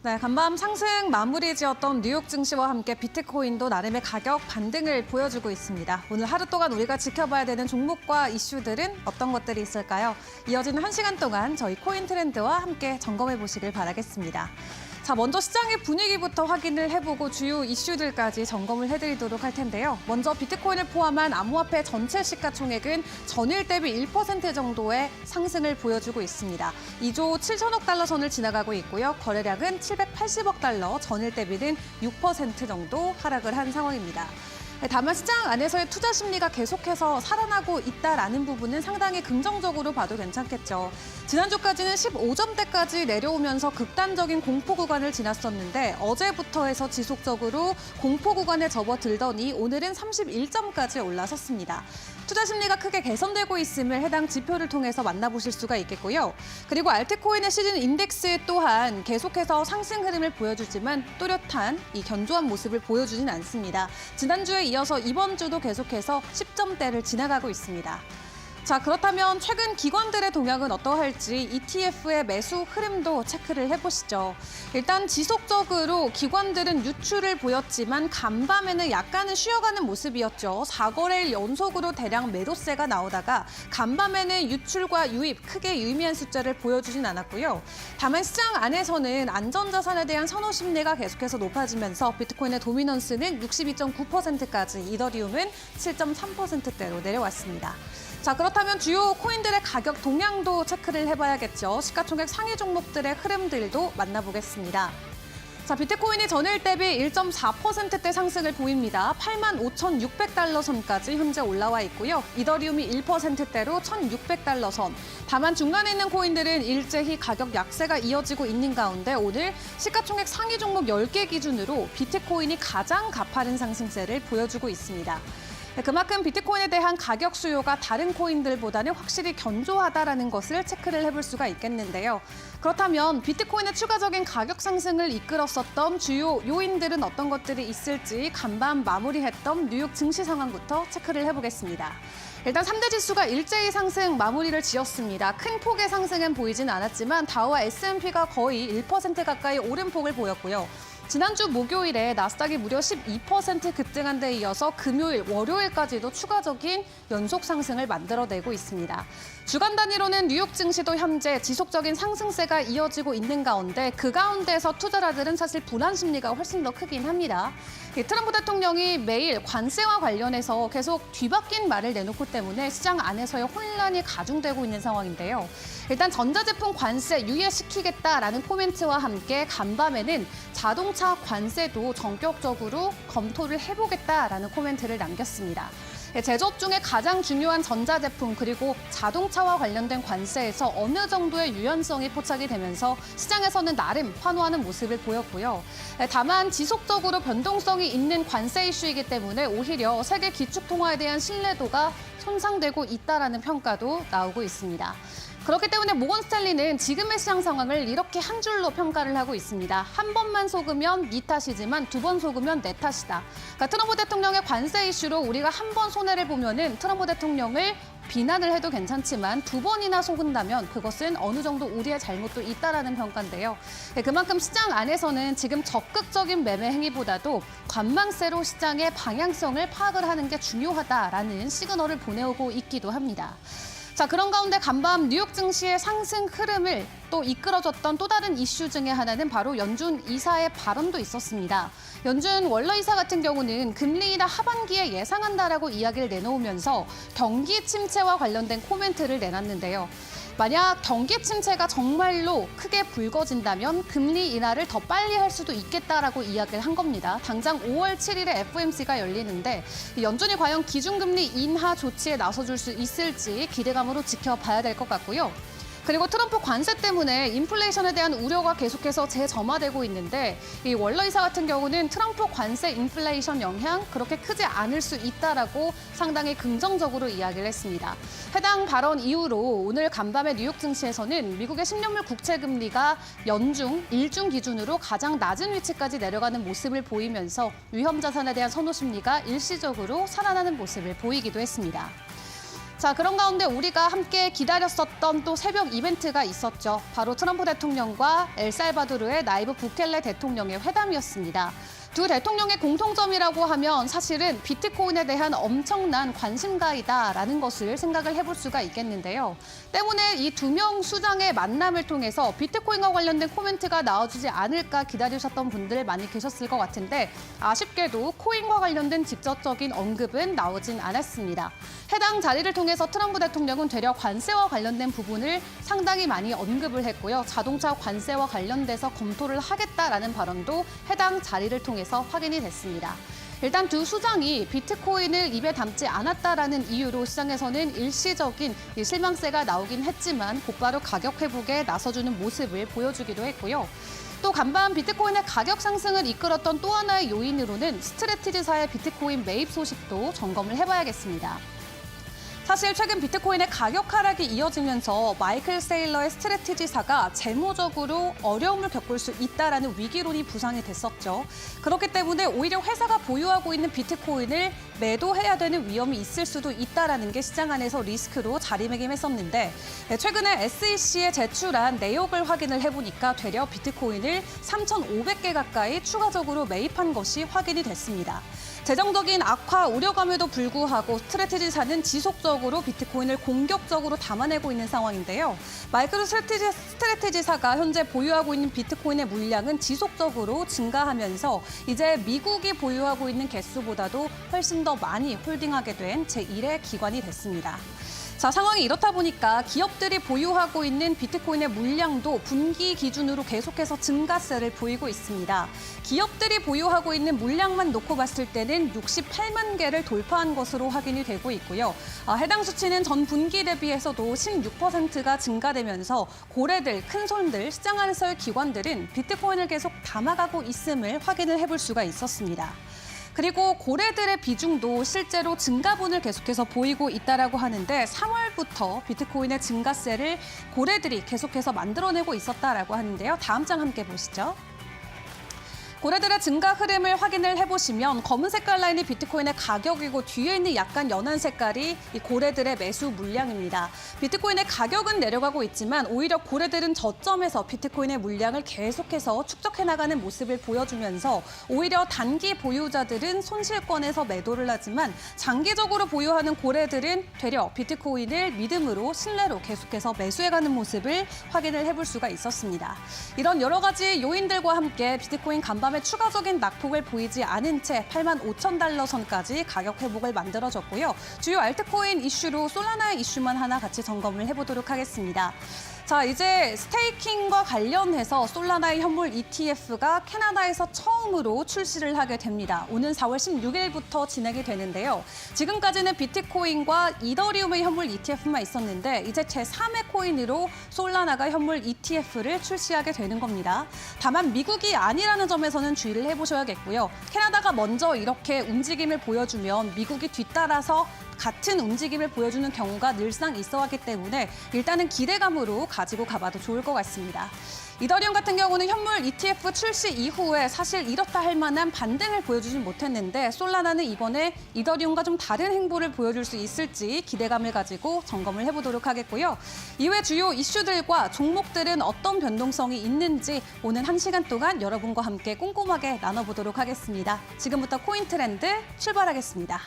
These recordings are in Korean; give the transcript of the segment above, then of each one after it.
네, 간밤 상승 마무리 지었던 뉴욕 증시와 함께 비트코인도 나름의 가격 반등을 보여주고 있습니다. 오늘 하루 동안 우리가 지켜봐야 되는 종목과 이슈들은 어떤 것들이 있을까요? 이어지는 1시간 동안 저희 코인 트렌드와 함께 점검해 보시길 바라겠습니다. 자, 먼저 시장의 분위기부터 확인을 해보고 주요 이슈들까지 점검을 해드리도록 할 텐데요. 먼저 비트코인을 포함한 암호화폐 전체 시가총액은 전일 대비 1% 정도의 상승을 보여주고 있습니다. 2조 7천억 달러 선을 지나가고 있고요. 거래량은 780억 달러, 전일 대비는 6% 정도 하락을 한 상황입니다. 다만 시장 안에서의 투자 심리가 계속해서 살아나고 있다라는 부분은 상당히 긍정적으로 봐도 괜찮겠죠. 지난주까지는 15점대까지 내려오면서 극단적인 공포 구간을 지났었는데 어제부터 해서 지속적으로 공포 구간에 접어들더니 오늘은 31점까지 올라섰습니다. 투자 심리가 크게 개선되고 있음을 해당 지표를 통해서 만나보실 수가 있겠고요. 그리고 알트코인의 시즌 인덱스 또한 계속해서 상승 흐름을 보여주지만 또렷한 이 견조한 모습을 보여주진 않습니다. 지난주에 이어서 이번 주도 계속해서 10점대를 지나가고 있습니다. 자, 그렇다면 최근 기관들의 동향은 어떠할지 ETF의 매수 흐름도 체크를 해보시죠. 일단 지속적으로 기관들은 유출을 보였지만 간밤에는 약간은 쉬어가는 모습이었죠. 4거래일 연속으로 대량 매도세가 나오다가 간밤에는 유출과 유입 크게 유의미한 숫자를 보여주진 않았고요. 다만 시장 안에서는 안전자산에 대한 선호 심리가 계속해서 높아지면서 비트코인의 도미넌스는 62.9%까지, 이더리움은 7.3%대로 내려왔습니다. 자, 그렇다면 주요 코인들의 가격 동향도 체크를 해봐야겠죠. 시가총액 상위 종목들의 흐름들도 만나보겠습니다. 자, 비트코인이 전일 대비 1.4%대 상승을 보입니다. 85,600달러 선까지 현재 올라와 있고요. 이더리움이 1%대로 1,600달러 선. 다만 중간에 있는 코인들은 일제히 가격 약세가 이어지고 있는 가운데 오늘 시가총액 상위 종목 10개 기준으로 비트코인이 가장 가파른 상승세를 보여주고 있습니다. 그만큼 비트코인에 대한 가격 수요가 다른 코인들보다는 확실히 견조하다라는 것을 체크를 해볼 수가 있겠는데요. 그렇다면 비트코인의 추가적인 가격 상승을 이끌었었던 주요 요인들은 어떤 것들이 있을지 간밤 마무리했던 뉴욕 증시 상황부터 체크를 해보겠습니다. 일단 3대 지수가 일제히 상승 마무리를 지었습니다. 큰 폭의 상승은 보이진 않았지만 다우와 S&P가 거의 1% 가까이 오름폭을 보였고요. 지난주 목요일에 나스닥이 무려 12% 급등한 데 이어서 금요일, 월요일까지도 추가적인 연속 상승을 만들어내고 있습니다. 주간 단위로는 뉴욕 증시도 현재 지속적인 상승세가 이어지고 있는 가운데 그 가운데서 투자자들은 사실 불안 심리가 훨씬 더 크긴 합니다. 트럼프 대통령이 매일 관세와 관련해서 계속 뒤바뀐 말을 내놓고 때문에 시장 안에서의 혼란이 가중되고 있는 상황인데요. 일단 전자제품 관세 유예시키겠다라는 코멘트와 함께 간밤에는 자동차 관세도 전격적으로 검토를 해보겠다라는 코멘트를 남겼습니다. 제조업 중에 가장 중요한 전자제품 그리고 자동차와 관련된 관세에서 어느 정도의 유연성이 포착이 되면서 시장에서는 나름 환호하는 모습을 보였고요. 다만 지속적으로 변동성이 있는 관세 이슈이기 때문에 오히려 세계 기축통화에 대한 신뢰도가 손상되고 있다라는 평가도 나오고 있습니다. 그렇기 때문에 모건 스탠리는 지금의 시장 상황을 이렇게 한 줄로 평가를 하고 있습니다. 한 번만 속으면 네 탓이지만 두 번 속으면 내 탓이다. 그러니까 트럼프 대통령의 관세 이슈로 우리가 한 번 손해를 보면은 트럼프 대통령을 비난을 해도 괜찮지만 두 번이나 속은다면 그것은 어느 정도 우리의 잘못도 있다라는 평가인데요. 그만큼 시장 안에서는 지금 적극적인 매매 행위보다도 관망세로 시장의 방향성을 파악을 하는 게 중요하다라는 시그널을 보내오고 있기도 합니다. 자, 그런 가운데 간밤 뉴욕 증시의 상승 흐름을 또 이끌어줬던 또 다른 이슈 중에 하나는 바로 연준 이사의 발언도 있었습니다. 연준 월러 이사 같은 경우는 금리 인하 하반기에 예상한다라고 이야기를 내놓으면서 경기 침체와 관련된 코멘트를 내놨는데요. 만약 경기 침체가 정말로 크게 불거진다면 금리 인하를 더 빨리 할 수도 있겠다라고 이야기를 한 겁니다. 당장 5월 7일에 FOMC가 열리는데 연준이 과연 기준금리 인하 조치에 나서줄 수 있을지 기대감으로 지켜봐야 될 것 같고요. 그리고 트럼프 관세 때문에 인플레이션에 대한 우려가 계속해서 재점화되고 있는데 이 월러 이사 같은 경우는 트럼프 관세 인플레이션 영향 그렇게 크지 않을 수 있다라고 상당히 긍정적으로 이야기를 했습니다. 해당 발언 이후로 오늘 간밤에 뉴욕 증시에서는 미국의 10년물 국채 금리가 연중, 일중 기준으로 가장 낮은 위치까지 내려가는 모습을 보이면서 위험 자산에 대한 선호 심리가 일시적으로 살아나는 모습을 보이기도 했습니다. 자, 그런 가운데 우리가 함께 기다렸었던 또 새벽 이벤트가 있었죠. 바로 트럼프 대통령과 엘살바도르의 나이브 부켈레 대통령의 회담이었습니다. 두 대통령의 공통점이라고 하면 사실은 비트코인에 대한 엄청난 관심가이다라는 것을 생각을 해볼 수가 있겠는데요. 때문에 이 두 명 수장의 만남을 통해서 비트코인과 관련된 코멘트가 나와주지 않을까 기다리셨던 분들 많이 계셨을 것 같은데 아쉽게도 코인과 관련된 직접적인 언급은 나오진 않았습니다. 해당 자리를 통해서 트럼프 대통령은 되려 관세와 관련된 부분을 상당히 많이 언급을 했고요. 자동차 관세와 관련돼서 검토를 하겠다라는 발언도 해당 자리를 통해서 확인이 됐습니다. 일단 두 수장이 비트코인을 입에 담지 않았다라는 이유로 시장에서는 일시적인 실망세가 나오긴 했지만 곧바로 가격 회복에 나서주는 모습을 보여주기도 했고요. 또 간밤 비트코인의 가격 상승을 이끌었던 또 하나의 요인으로는 스트래티지사의 비트코인 매입 소식도 점검을 해봐야겠습니다. 사실 최근 비트코인의 가격 하락이 이어지면서 마이클 세일러의 스트래티지사가 재무적으로 어려움을 겪을 수 있다라는 위기론이 부상이 됐었죠. 그렇기 때문에 오히려 회사가 보유하고 있는 비트코인을 매도해야 되는 위험이 있을 수도 있다라는 게 시장 안에서 리스크로 자리매김했었는데 최근에 SEC에 제출한 내역을 확인을 해보니까 되려 비트코인을 3,500개 가까이 추가적으로 매입한 것이 확인이 됐습니다. 재정적인 악화 우려감에도 불구하고 스트래티지사는 지속적으로 비트코인을 공격적으로 담아내고 있는 상황인데요. 마이크로 스트래티지사가 현재 보유하고 있는 비트코인의 물량은 지속적으로 증가하면서 이제 미국이 보유하고 있는 개수보다도 훨씬 더 많이 홀딩하게 된 제1의 기관이 됐습니다. 자, 상황이 이렇다 보니까 기업들이 보유하고 있는 비트코인의 물량도 분기 기준으로 계속해서 증가세를 보이고 있습니다. 기업들이 보유하고 있는 물량만 놓고 봤을 때는 68만 개를 돌파한 것으로 확인이 되고 있고요. 해당 수치는 전 분기 대비해서도 16%가 증가되면서 고래들, 큰손들, 시장 안에서의 기관들은 비트코인을 계속 담아가고 있음을 확인을 해볼 수가 있었습니다. 그리고 고래들의 비중도 실제로 증가분을 계속해서 보이고 있다라고 하는데 3월부터 비트코인의 증가세를 고래들이 계속해서 만들어내고 있었다라고 하는데요. 다음 장 함께 보시죠. 고래들의 증가 흐름을 확인을 해보시면 검은 색깔 라인이 비트코인의 가격이고 뒤에 있는 약간 연한 색깔이 이 고래들의 매수 물량입니다. 비트코인의 가격은 내려가고 있지만 오히려 고래들은 저점에서 비트코인의 물량을 계속해서 축적해 나가는 모습을 보여주면서 오히려 단기 보유자들은 손실권에서 매도를 하지만 장기적으로 보유하는 고래들은 되려 비트코인을 믿음으로 신뢰로 계속해서 매수해가는 모습을 확인을 해볼 수가 있었습니다. 이런 여러 가지 요인들과 함께 비트코인 간밤에 추가적인 낙폭을 보이지 않은 채 85,000달러 선까지 가격 회복을 만들어줬고요. 주요 알트코인 이슈로 솔라나의 이슈만 하나 같이 점검을 해보도록 하겠습니다. 자, 이제 스테이킹과 관련해서 솔라나의 현물 ETF가 캐나다에서 처음으로 출시를 하게 됩니다. 오는 4월 16일부터 진행이 되는데요. 지금까지는 비트코인과 이더리움의 현물 ETF만 있었는데 이제 제3의 코인으로 솔라나가 현물 ETF를 출시하게 되는 겁니다. 다만 미국이 아니라는 점에서는 주의를 해보셔야겠고요. 캐나다가 먼저 이렇게 움직임을 보여주면 미국이 뒤따라서 같은 움직임을 보여주는 경우가 늘상 있어 왔기 때문에 일단은 기대감으로 가지고 가봐도 좋을 것 같습니다. 이더리움 같은 경우는 현물 ETF 출시 이후에 사실 이렇다 할 만한 반등을 보여주진 못했는데 솔라나는 이번에 이더리움과 좀 다른 행보를 보여줄 수 있을지 기대감을 가지고 점검을 해보도록 하겠고요. 이외 주요 이슈들과 종목들은 어떤 변동성이 있는지 오는 1시간 동안 여러분과 함께 꼼꼼하게 나눠보도록 하겠습니다. 지금부터 코인 트렌드 출발하겠습니다.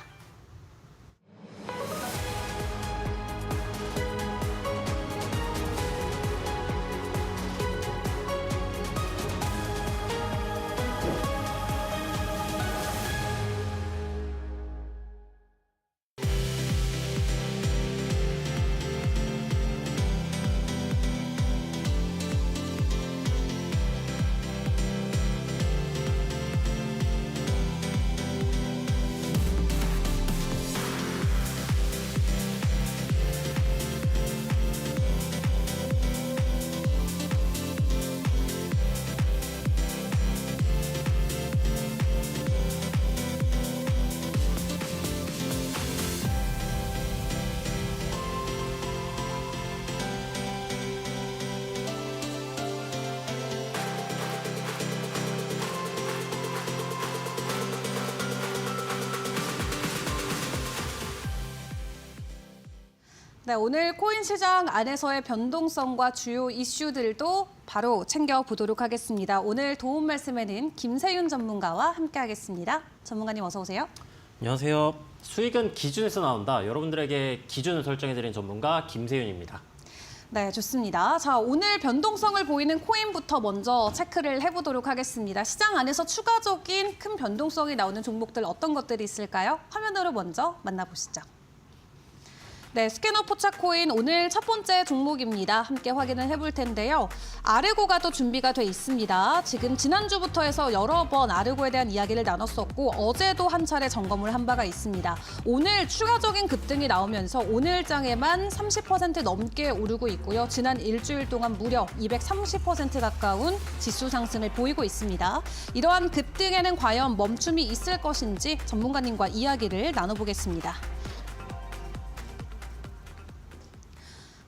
네, 오늘 코인 시장 안에서의 변동성과 주요 이슈들도 바로 챙겨보도록 하겠습니다. 오늘 도움 말씀에는 김세윤 전문가와 함께하겠습니다. 전문가님 어서 오세요. 안녕하세요. 수익은 기준에서 나온다. 여러분들에게 기준을 설정해드린 전문가 김세윤입니다. 네, 좋습니다. 자, 오늘 변동성을 보이는 코인부터 먼저 체크를 해보도록 하겠습니다. 시장 안에서 추가적인 큰 변동성이 나오는 종목들 어떤 것들이 있을까요? 화면으로 먼저 만나보시죠. 네, 스캐너 포착 코인 오늘 첫 번째 종목입니다. 함께 확인을 해볼 텐데요. 아르고가 또 준비가 돼 있습니다. 지금 지난주부터 해서 여러 번 아르고에 대한 이야기를 나눴었고 어제도 한 차례 점검을 한 바가 있습니다. 오늘 추가적인 급등이 나오면서 오늘장에만 30% 넘게 오르고 있고요. 지난 일주일 동안 무려 230% 가까운 지수 상승을 보이고 있습니다. 이러한 급등에는 과연 멈춤이 있을 것인지 전문가님과 이야기를 나눠보겠습니다.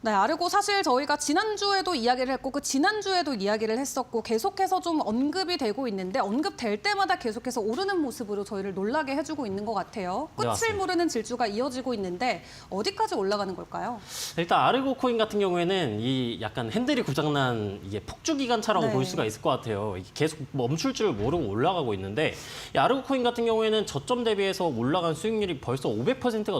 네, 아르고 사실 저희가 지난주에도 이야기를 했고 그 지난주에도 이야기를 했었고 계속해서 좀 언급이 되고 있는데 언급될 때마다 계속해서 오르는 모습으로 저희를 놀라게 해주고 있는 것 같아요. 끝을 네, 모르는 질주가 이어지고 있는데 어디까지 올라가는 걸까요? 일단 아르고 코인 같은 경우에는 이 약간 핸들이 고장난 이게 폭주 기관차라고 네. 볼 수가 있을 것 같아요. 이게 계속 멈출 줄 모르고 올라가고 있는데 이 아르고 코인 같은 경우에는 저점 대비해서 올라간 수익률이 벌써 500%가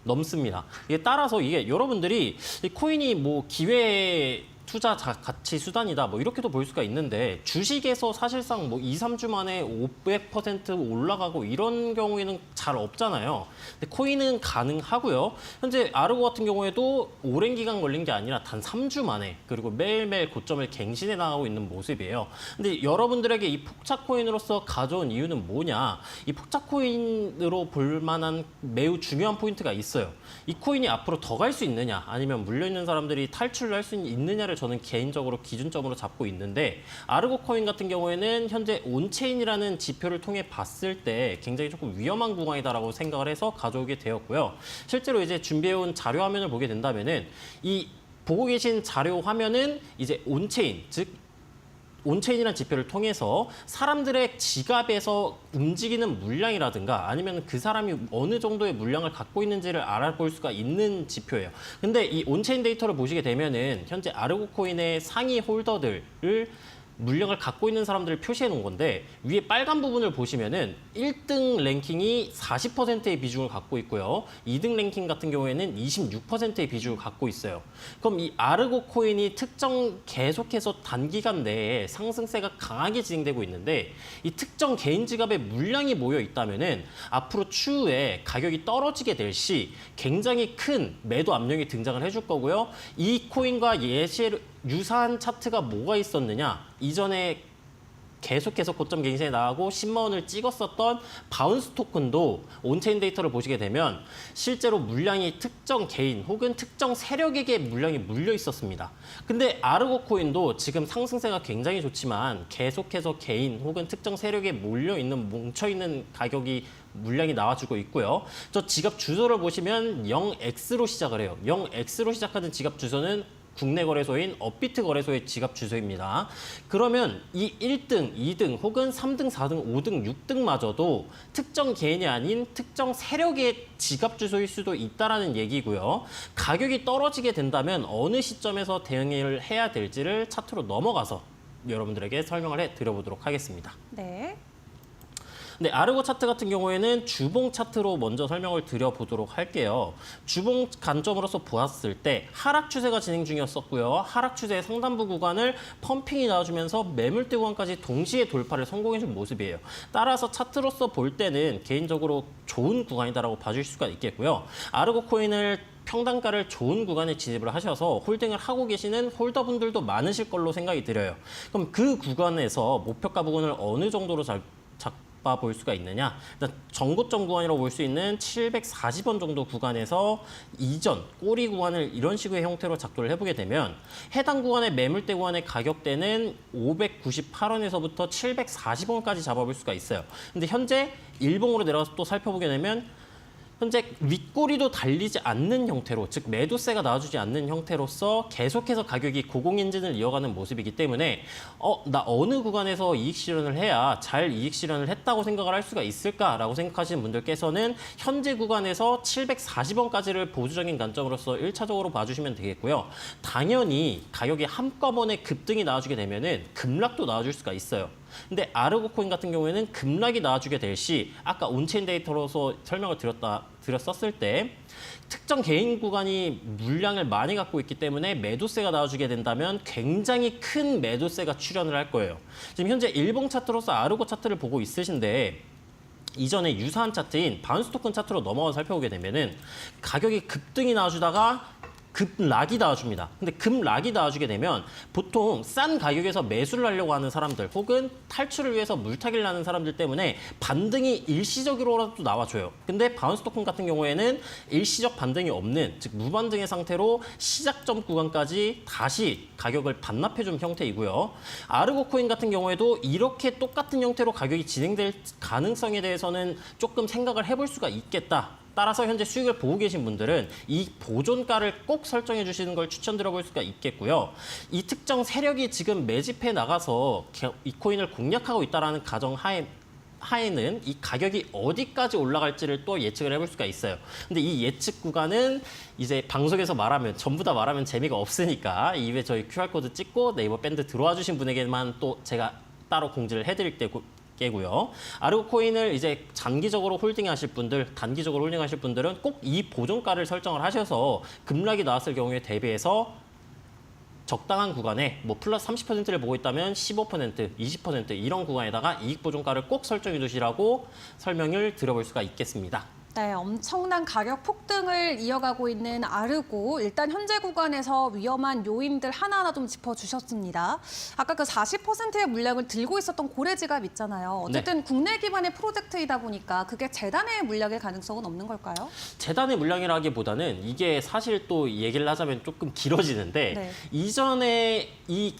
넘습니다. 이게 따라서 이게 여러분들이 이 코인이 뭐 기회 투자 가치 수단이다 뭐 이렇게도 볼 수가 있는데 주식에서 사실상 뭐 2, 3주 만에 500% 올라가고 이런 경우에는 잘 없잖아요. 근데 코인은 가능하고요. 현재 아르고 같은 경우에도 오랜 기간 걸린 게 아니라 단 3주 만에 그리고 매일매일 고점을 갱신해 나가고 있는 모습이에요. 근데 여러분들에게 이 폭착 코인으로서 가져온 이유는 뭐냐? 이 폭착 코인으로 볼 만한 매우 중요한 포인트가 있어요. 이 코인이 앞으로 더 갈 수 있느냐 아니면 물려 있는 사람들이 탈출을 할 수 있느냐를 저는 개인적으로 기준점으로 잡고 있는데 아르고 코인 같은 경우에는 현재 온체인이라는 지표를 통해 봤을 때 굉장히 조금 위험한 구간이다라고 생각을 해서 가져오게 되었고요. 실제로 이제 준비해온 자료 화면을 보게 된다면은 이 보고 계신 자료 화면은 이제 온체인 즉 온체인이라는 지표를 통해서 사람들의 지갑에서 움직이는 물량이라든가 아니면 그 사람이 어느 정도의 물량을 갖고 있는지를 알아볼 수가 있는 지표예요. 근데 이 온체인 데이터를 보시게 되면은 현재 아르고 코인의 상위 홀더들을 물량을 갖고 있는 사람들을 표시해 놓은 건데 위에 빨간 부분을 보시면은 1등 랭킹이 40%의 비중을 갖고 있고요. 2등 랭킹 같은 경우에는 26%의 비중을 갖고 있어요. 그럼 이 아르고 코인이 계속해서 단기간 내에 상승세가 강하게 진행되고 있는데 이 특정 개인 지갑에 물량이 모여 있다면은 앞으로 추후에 가격이 떨어지게 될 시 굉장히 큰 매도 압력이 등장을 해줄 거고요. 이 코인과 유사한 차트가 뭐가 있었느냐? 이전에 계속해서 고점 갱신에 나가고 10만 원을 찍었었던 바운스 토큰도 온체인 데이터를 보시게 되면 실제로 물량이 특정 개인 혹은 특정 세력에게 물량이 물려 있었습니다. 근데 아르고 코인도 지금 상승세가 굉장히 좋지만 계속해서 개인 혹은 특정 세력에 뭉쳐있는 가격이 물량이 나와주고 있고요. 저 지갑 주소를 보시면 0X로 시작을 해요. 0X로 시작하는 지갑 주소는 국내 거래소인 업비트 거래소의 지갑 주소입니다. 그러면 이 1등, 2등 혹은 3등, 4등, 5등, 6등마저도 특정 개인이 아닌 특정 세력의 지갑 주소일 수도 있다라는 얘기고요. 가격이 떨어지게 된다면 어느 시점에서 대응을 해야 될지를 차트로 넘어가서 여러분들에게 설명을 해드려보도록 하겠습니다. 네. 네, 아르고 차트 같은 경우에는 주봉 차트로 먼저 설명을 드려보도록 할게요. 주봉 관점으로서 보았을 때 하락 추세가 진행 중이었었고요. 하락 추세의 상단부 구간을 펌핑이 나와주면서 매물대 구간까지 동시에 돌파를 성공해준 모습이에요. 따라서 차트로서 볼 때는 개인적으로 좋은 구간이다라고 봐줄 수가 있겠고요. 아르고 코인을 평단가를 좋은 구간에 진입을 하셔서 홀딩을 하고 계시는 홀더분들도 많으실 걸로 생각이 들어요. 그럼 그 구간에서 목표가 부분을 어느 정도로 볼 수가 있느냐? 일단 전고점 구간이라고 볼 수 있는 740원 정도 구간에서 이전 꼬리 구간을 이런 식의 형태로 작도를 해보게 되면 해당 구간의 매물대 구간의 가격대는 598원에서부터 740원까지 잡아볼 수가 있어요. 근데 현재 일봉으로 내려가서 또 살펴보게 되면 현재 윗꼬리도 달리지 않는 형태로, 즉 매도세가 나와주지 않는 형태로서 계속해서 가격이 고공행진을 이어가는 모습이기 때문에 나 어느 구간에서 이익 실현을 해야 잘 이익 실현을 했다고 생각을 할 수가 있을까라고 생각하시는 분들께서는 현재 구간에서 740원까지를 보수적인 관점으로서 1차적으로 봐주시면 되겠고요. 당연히 가격이 한꺼번에 급등이 나와주게 되면은 급락도 나와줄 수가 있어요. 근데 아르고 코인 같은 경우에는 급락이 나와주게 될 시 아까 온체인 데이터로서 설명을 드렸었을 때 특정 개인 구간이 물량을 많이 갖고 있기 때문에 매도세가 나와주게 된다면 굉장히 큰 매도세가 출현을 할 거예요. 지금 현재 일봉 차트로서 아르고 차트를 보고 있으신데 이전에 유사한 차트인 바운스 토큰 차트로 넘어가 살펴보게 되면은 가격이 급등이 나와주다가 급락이 나와줍니다. 근데 급락이 나와주게 되면 보통 싼 가격에서 매수를 하려고 하는 사람들 혹은 탈출을 위해서 물타기를 하는 사람들 때문에 반등이 일시적으로라도 나와줘요. 근데 바운스 토큰 같은 경우에는 일시적 반등이 없는, 즉 무반등의 상태로 시작점 구간까지 다시 가격을 반납해준 형태이고요. 아르고 코인 같은 경우에도 이렇게 똑같은 형태로 가격이 진행될 가능성에 대해서는 조금 생각을 해볼 수가 있겠다. 따라서 현재 수익을 보고 계신 분들은 이 보존가를 꼭 설정해 주시는 걸 추천드려 볼 수가 있겠고요. 이 특정 세력이 지금 매집해 나가서 이 코인을 공략하고 있다는 가정 하에는 이 가격이 어디까지 올라갈지를 또 예측을 해볼 수가 있어요. 근데 이 예측 구간은 이제 방송에서 말하면 전부 다 말하면 재미가 없으니까 이후에 저희 QR코드 찍고 네이버 밴드 들어와 주신 분에게만 또 제가 따로 공지를 해드릴 때고요. 아르고 코인을 이제 장기적으로 홀딩하실 분들, 단기적으로 홀딩하실 분들은 꼭 이 보존가를 설정을 하셔서 급락이 나왔을 경우에 대비해서 적당한 구간에 뭐 플러스 30%를 보고 있다면 15%, 20% 이런 구간에다가 이익 보존가를 꼭 설정해 두시라고 설명을 드려볼 수가 있겠습니다. 네, 엄청난 가격 폭등을 이어가고 있는 아르고 일단 현재 구간에서 위험한 요인들 하나하나 좀 짚어주셨습니다. 아까 그 40%의 물량을 들고 있었던 고래지갑 있잖아요. 어쨌든 국내 기반의 프로젝트이다 보니까 그게 재단의 물량일 가능성은 없는 걸까요? 재단의 물량이라기보다는 이게 사실 또 얘기를 하자면 조금 길어지는데 네. 이전에 이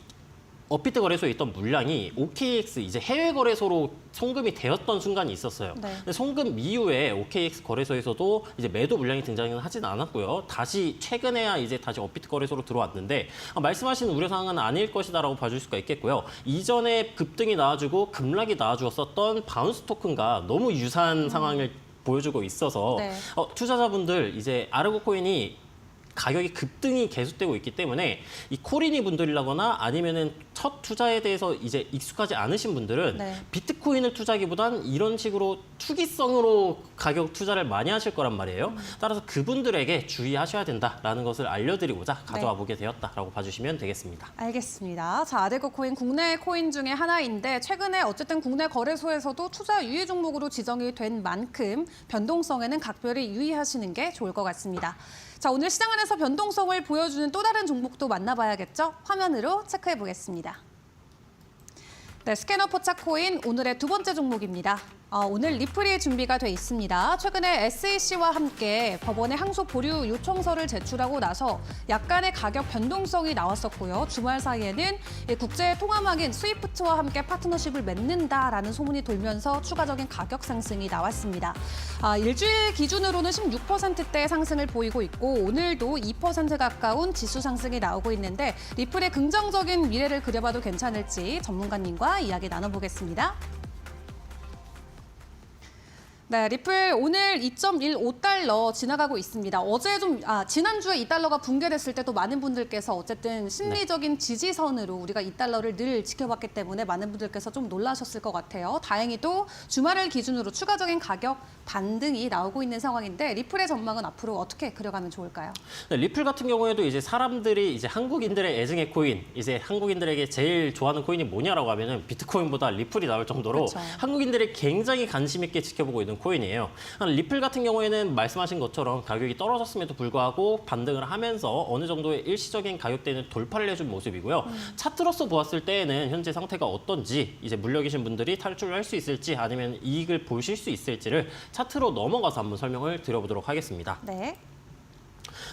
업비트 거래소에 있던 물량이 OKX 이제 해외 거래소로 송금이 되었던 순간이 있었어요. 네. 근데 송금 이후에 OKX 거래소에서도 이제 매도 물량이 등장은 하진 않았고요. 다시 최근에야 이제 다시 업비트 거래소로 들어왔는데 말씀하신 우려 사항은 아닐 것이다라고 봐줄 수가 있겠고요. 이전에 급등이 나와주고 급락이 나와주었었던 바운스 토큰과 너무 유사한 상황을 보여주고 있어서 네. 투자자분들 이제 아르고 코인이 가격이 급등이 계속되고 있기 때문에 이 코리니 분들이라거나 아니면은 첫 투자에 대해서 이제 익숙하지 않으신 분들은 네. 비트코인을 투자하기보단 이런 식으로 투기성으로 가격 투자를 많이 하실 거란 말이에요. 따라서 그분들에게 주의하셔야 된다라는 것을 알려드리고자 가져와 보게 되었다라고 봐주시면 되겠습니다. 알겠습니다. 자, 아르고 코인 국내 코인 중에 하나인데 최근에 어쨌든 국내 거래소에서도 투자 유의 종목으로 지정이 된 만큼 변동성에는 각별히 유의하시는 게 좋을 것 같습니다. 자, 오늘 시장 안에서 변동성을 보여주는 또 다른 종목도 만나봐야겠죠? 화면으로 체크해 보겠습니다. 네, 스캐너 포착 코인 오늘의 두 번째 종목입니다. 오늘 리플이 준비가 돼 있습니다. 최근에 SEC와 함께 법원에 항소 보류 요청서를 제출하고 나서 약간의 가격 변동성이 나왔었고요. 주말 사이에는 국제 통화망인 스위프트와 함께 파트너십을 맺는다라는 소문이 돌면서 추가적인 가격 상승이 나왔습니다. 일주일 기준으로는 16%대 상승을 보이고 있고 오늘도 2% 가까운 지수 상승이 나오고 있는데 리플의 긍정적인 미래를 그려봐도 괜찮을지 전문가님과 이야기 나눠보겠습니다. 네, 리플 오늘 2.15달러 지나가고 있습니다. 어제 지난주에 2달러가 붕괴됐을 때도 많은 분들께서 어쨌든 심리적인 지지선으로 우리가 2달러를 늘 지켜봤기 때문에 많은 분들께서 좀 놀라셨을 것 같아요. 다행히도 주말을 기준으로 추가적인 가격 반등이 나오고 있는 상황인데 리플의 전망은 앞으로 어떻게 그려가면 좋을까요? 네, 리플 같은 경우에도 이제 사람들이 이제 한국인들의 애증의 코인, 이제 한국인들에게 제일 좋아하는 코인이 뭐냐라고 하면은 비트코인보다 리플이 나올 정도로 그렇죠. 한국인들이 굉장히 관심 있게 지켜보고 있는 코인이에요. 리플 같은 경우에는 말씀하신 것처럼 가격이 떨어졌음에도 불구하고 반등을 하면서 어느 정도의 일시적인 가격대는 돌파를 해준 모습이고요. 차트로서 보았을 때에는 현재 상태가 어떤지 이제 물려 계신 분들이 탈출을 할 수 있을지 아니면 이익을 보실 수 있을지를 차트로 넘어가서 한번 설명을 드려보도록 하겠습니다. 네.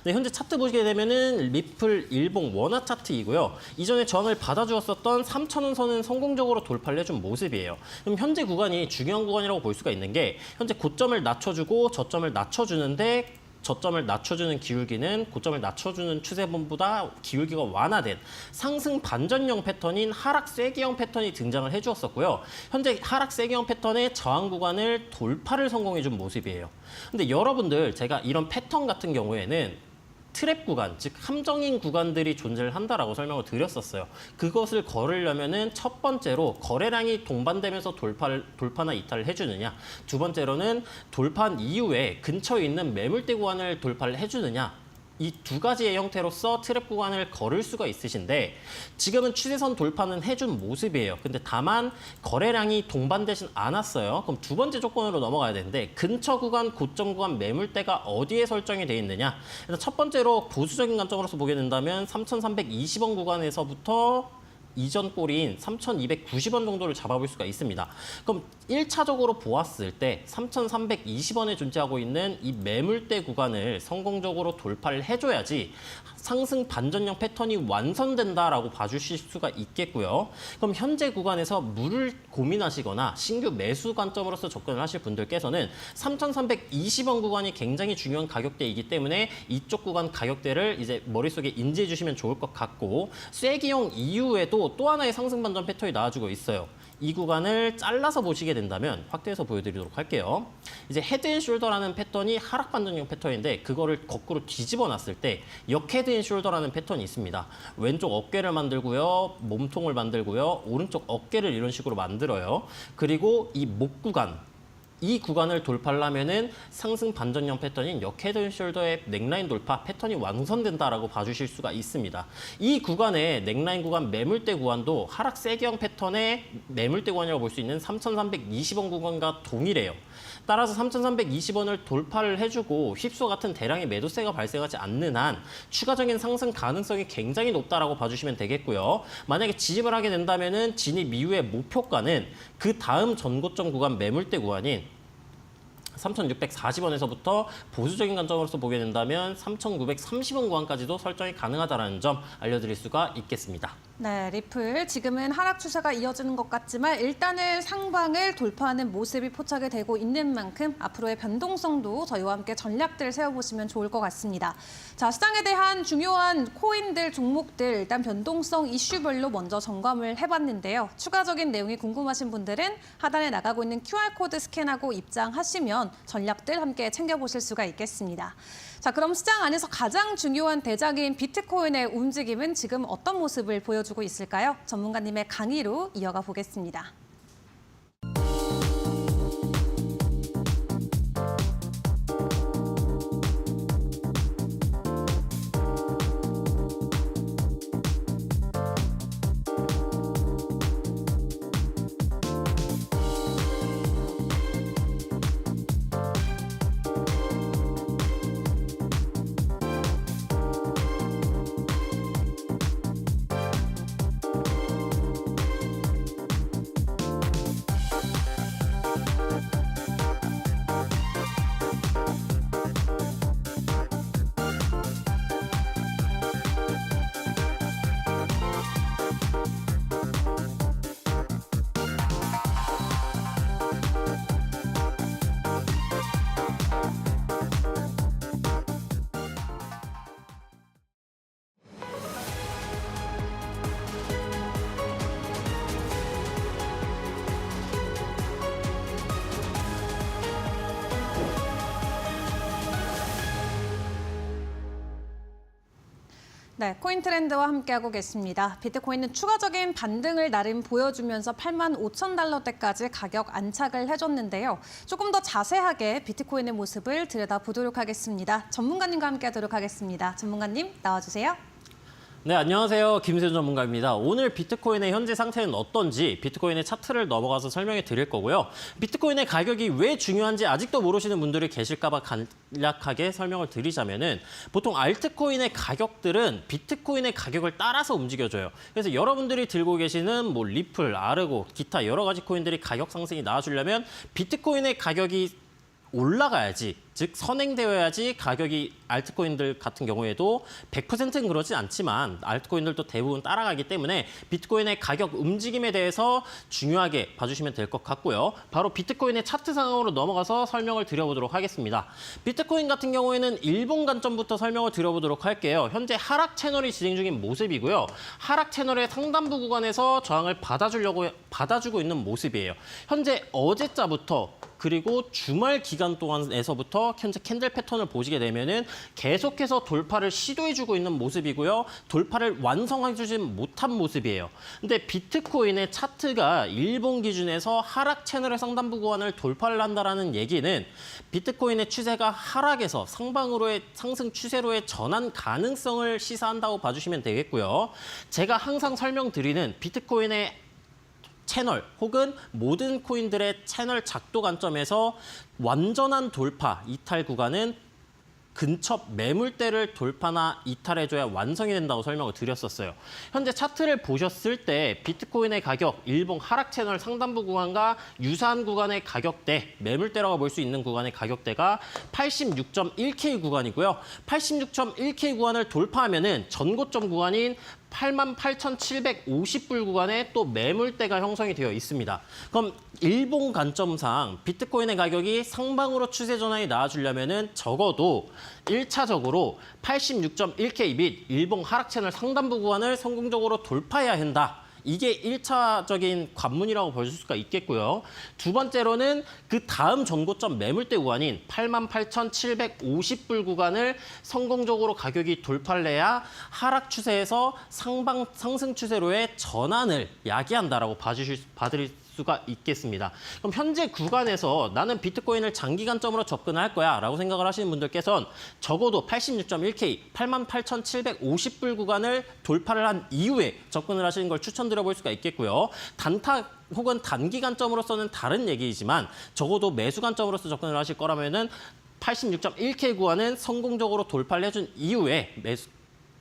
네, 현재 차트 보시게 되면은 리플 일봉 원화 차트이고요. 이전에 저항을 받아주었었던 3,000원 선은 성공적으로 돌파를 해준 모습이에요. 그럼 현재 구간이 중요한 구간이라고 볼 수가 있는 게 현재 고점을 낮춰주고 저점을 낮춰주는데 저점을 낮춰주는 기울기는 고점을 낮춰주는 추세범보다 기울기가 완화된 상승 반전형 패턴인 하락 쐐기형 패턴이 등장을 해주었었고요. 현재 하락 쐐기형 패턴의 저항 구간을 돌파를 성공해준 모습이에요. 근데 여러분들 제가 이런 패턴 같은 경우에는 트랩 구간, 즉 함정인 구간들이 존재를 한다라고 설명을 드렸었어요. 그것을 걸으려면은 첫 번째로 거래량이 동반되면서 돌파나 이탈을 해주느냐, 두 번째로는 돌파한 이후에 근처에 있는 매물대 구간을 돌파를 해주느냐, 이 두 가지의 형태로서 트랩 구간을 걸을 수가 있으신데 지금은 추세선 돌파는 해준 모습이에요. 근데 다만 거래량이 동반되진 않았어요. 그럼 두 번째 조건으로 넘어가야 되는데 근처 구간, 고점 구간 매물대가 어디에 설정이 돼 있느냐. 일단 첫 번째로 보수적인 관점으로서 보게 된다면 3,320원 구간에서부터 이전 꼬리인 3,290원 정도를 잡아볼 수가 있습니다. 그럼 1차적으로 보았을 때 3,320원에 존재하고 있는 이 매물대 구간을 성공적으로 돌파를 해줘야지 상승 반전형 패턴이 완성된다라고 봐주실 수가 있겠고요. 그럼 현재 구간에서 물을 고민하시거나 신규 매수 관점으로서 접근을 하실 분들께서는 3,320원 구간이 굉장히 중요한 가격대이기 때문에 이쪽 구간 가격대를 이제 머릿속에 인지해 주시면 좋을 것 같고 쐐기형 이후에도 또 하나의 상승 반전 패턴이 나와주고 있어요. 이 구간을 잘라서 보시게 된다면 확대해서 보여드리도록 할게요. 이제 헤드앤숄더라는 패턴이 하락 반전형 패턴인데 그거를 거꾸로 뒤집어 놨을 때 역헤드앤숄더라는 패턴이 있습니다. 왼쪽 어깨를 만들고요. 몸통을 만들고요. 오른쪽 어깨를 이런 식으로 만들어요. 그리고 이 목 구간, 이 구간을 돌파를 하면은 상승 반전형 패턴인 역헤드앤숄더의 넥라인 돌파 패턴이 완성된다라고 봐주실 수가 있습니다. 이 구간의 넥라인 구간 매물대 구간도 하락 쐐기형 패턴의 매물대 구간이라고 볼 수 있는 3,320원 구간과 동일해요. 따라서 3,320원을 돌파를 해주고 휩소 같은 대량의 매도세가 발생하지 않는 한 추가적인 상승 가능성이 굉장히 높다라고 봐주시면 되겠고요. 만약에 진입을 하게 된다면은 진입 이후의 목표가는 그 다음 전고점 구간 매물대 구간인 3,640원에서부터 보수적인 관점으로서 보게 된다면 3,930원 구간까지도 설정이 가능하다는 점 알려드릴 수가 있겠습니다. 네, 리플 지금은 하락 추세가 이어지는 것 같지만 일단은 상방을 돌파하는 모습이 포착이 되고 있는 만큼 앞으로의 변동성도 저희와 함께 전략들 세워보시면 좋을 것 같습니다. 자, 시장에 대한 중요한 코인들, 종목들 일단 변동성 이슈별로 먼저 점검을 해봤는데요. 추가적인 내용이 궁금하신 분들은 하단에 나가고 있는 QR코드 스캔하고 입장하시면 전략들 함께 챙겨보실 수가 있겠습니다. 자, 그럼 시장 안에서 가장 중요한 대장인 비트코인의 움직임은 지금 어떤 모습을 보여주고 있을까요? 전문가님의 강의로 이어가 보겠습니다. 네, 코인 트렌드와 함께하고 계십니다. 비트코인은 추가적인 반등을 나름 보여주면서 85,000달러대까지 가격 안착을 해줬는데요. 조금 더 자세하게 비트코인의 모습을 들여다보도록 하겠습니다. 전문가님과 함께하도록 하겠습니다. 전문가님 나와주세요. 네, 안녕하세요. 김세준 전문가입니다. 오늘 비트코인의 현재 상태는 어떤지 비트코인의 차트를 넘어가서 설명해 드릴 거고요. 비트코인의 가격이 왜 중요한지 아직도 모르시는 분들이 계실까 봐 간략하게 설명을 드리자면은 보통 알트코인의 가격들은 비트코인의 가격을 따라서 움직여줘요. 그래서 여러분들이 들고 계시는 뭐 리플, 아르고, 기타 여러 가지 코인들이 가격 상승이 나와주려면 비트코인의 가격이 올라가야지, 즉 선행되어야지 가격이 알트코인들 같은 경우에도 100%는 그러진 않지만 알트코인들도 대부분 따라가기 때문에 비트코인의 가격 움직임에 대해서 중요하게 봐주시면 될 것 같고요. 바로 비트코인의 차트 상황으로 넘어가서 설명을 드려보도록 하겠습니다. 비트코인 같은 경우에는 일본 관점부터 설명을 드려보도록 할게요. 현재 하락 채널이 진행 중인 모습이고요. 하락 채널의 상단부 구간에서 저항을 받아주고 있는 모습이에요. 현재 어제자부터 그리고 주말 기간 동안에서부터 현재 캔들 패턴을 보시게 되면은 계속해서 돌파를 시도해주고 있는 모습이고요. 돌파를 완성해주지 못한 모습이에요. 근데 비트코인의 차트가 일본 기준에서 하락 채널의 상단부 구간을 돌파를 한다라는 얘기는 비트코인의 추세가 하락에서 상방으로의 상승 추세로의 전환 가능성을 시사한다고 봐주시면 되겠고요. 제가 항상 설명드리는 비트코인의 채널 혹은 모든 코인들의 채널 작도 관점에서 완전한 돌파, 이탈 구간은 근첩 매물대를 돌파나 이탈해줘야 완성이 된다고 설명을 드렸었어요. 현재 차트를 보셨을 때 비트코인의 가격, 일봉 하락 채널 상단부 구간과 유사한 구간의 가격대, 매물대라고 볼 수 있는 구간의 가격대가 86.1K 구간이고요. 86.1K 구간을 돌파하면은 전고점 구간인 88,750불 구간에 또 매물대가 형성이 되어 있습니다. 그럼 일본 관점상 비트코인의 가격이 상방으로 추세 전환이 나와주려면은 적어도 1차적으로 86.1K 및 일본 하락 채널 상단부 구간을 성공적으로 돌파해야 한다. 이게 1차적인 관문이라고 볼 수가 있겠고요. 두 번째로는 그 다음 전고점 매물대 구간인 88,750불 구간을 성공적으로 가격이 돌파를 해야 하락 추세에서 상승 추세로의 전환을 야기한다라고 봐드릴 수가 있겠습니다. 그럼 현재 구간에서 나는 비트코인을 장기 관점으로 접근할 거야 라고 생각을 하시는 분들께서는 적어도 86.1K, 88,750불 구간을 돌파를 한 이후에 접근을 하시는 걸 추천드려볼 수가 있겠고요. 단타 혹은 단기 관점으로서는 다른 얘기이지만 적어도 매수 관점으로서 접근을 하실 거라면은 86.1K 구간은 성공적으로 돌파를 해준 이후에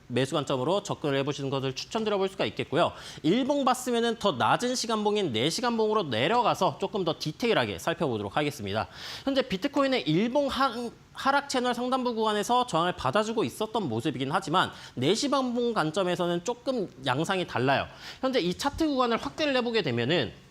매수 관점으로 접근을 해보시는 것을 추천드려볼 수가 있겠고요. 일봉 봤으면 더 낮은 시간봉인 4시간봉으로 내려가서 조금 더 디테일하게 살펴보도록 하겠습니다. 현재 비트코인의 일봉 하락 채널 상단부 구간에서 저항을 받아주고 있었던 모습이긴 하지만 4시간봉 관점에서는 조금 양상이 달라요. 현재 이 차트 구간을 확대를 해보게 되면은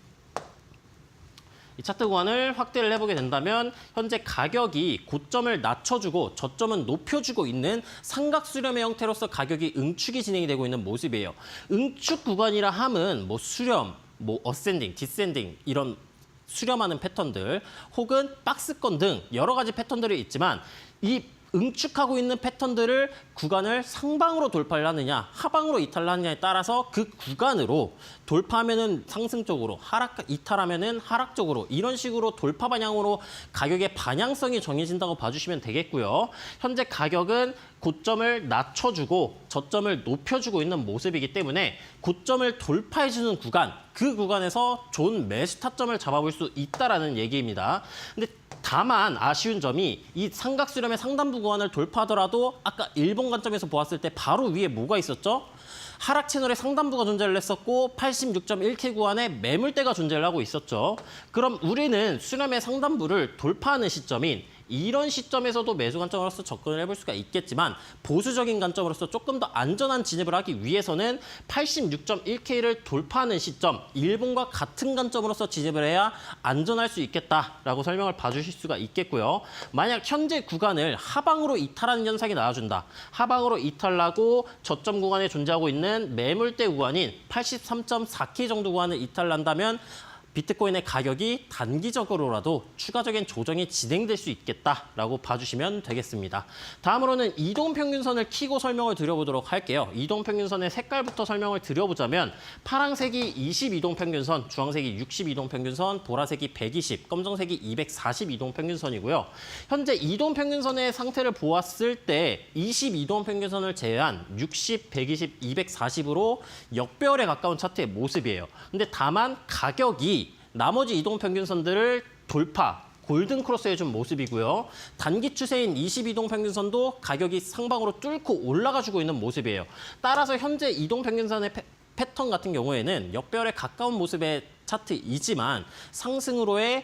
이 차트 구간을 확대를 해보게 된다면 현재 가격이 고점을 낮춰주고 저점은 높여주고 있는 삼각수렴의 형태로서 가격이 응축이 진행이 되고 있는 모습이에요. 응축 구간이라 함은 뭐 수렴, 뭐 어센딩, 디센딩 이런 수렴하는 패턴들 혹은 박스권 등 여러 가지 패턴들이 있지만 이 응축하고 있는 패턴들을 구간을 상방으로 돌파를 하느냐 하방으로 이탈을 하느냐에 따라서 그 구간으로 돌파하면은 상승적으로 이탈하면은 하락적으로 이런 식으로 돌파 방향으로 가격의 방향성이 정해진다고 봐주시면 되겠고요. 현재 가격은 고점을 낮춰주고 저점을 높여주고 있는 모습이기 때문에 고점을 돌파해주는 구간, 그 구간에서 좋은 매수 타점을 잡아볼 수 있다라는 얘기입니다. 근데 다만 아쉬운 점이 이 삼각수렴의 상단부 구간을 돌파하더라도 아까 일본 관점에서 보았을 때 바로 위에 뭐가 있었죠? 하락 채널의 상단부가 존재를 했었고 86.1K 구간에 매물대가 존재를 하고 있었죠. 그럼 우리는 수렴의 상단부를 돌파하는 시점인 이런 시점에서도 매수 관점으로서 접근을 해볼 수가 있겠지만 보수적인 관점으로서 조금 더 안전한 진입을 하기 위해서는 86.1K를 돌파하는 시점, 일본과 같은 관점으로서 진입을 해야 안전할 수 있겠다라고 설명을 봐주실 수가 있겠고요. 만약 현재 구간을 하방으로 이탈하는 현상이 나와준다. 하방으로 이탈하고 저점 구간에 존재하고 있는 매물대 구간인 83.4K 정도 구간을 이탈한다면 비트코인의 가격이 단기적으로라도 추가적인 조정이 진행될 수 있겠다라고 봐주시면 되겠습니다. 다음으로는 이동평균선을 켜고 설명을 드려보도록 할게요. 이동평균선의 색깔부터 설명을 드려보자면 파란색이 20이동평균선, 주황색이 60이동평균선, 보라색이 120, 검정색이 240이동평균선이고요. 현재 이동평균선의 상태를 보았을 때 22동평균선을 제외한 60, 120, 240으로 역배열에 가까운 차트의 모습이에요. 근데 다만 가격이 나머지 이동평균선들을 돌파, 골든 크로스 해준 모습이고요. 단기 추세인 22동평균선도 가격이 상방으로 뚫고 올라가주고 있는 모습이에요. 따라서 현재 이동평균선의 패턴 같은 경우에는 역배열에 가까운 모습의 차트이지만 상승으로의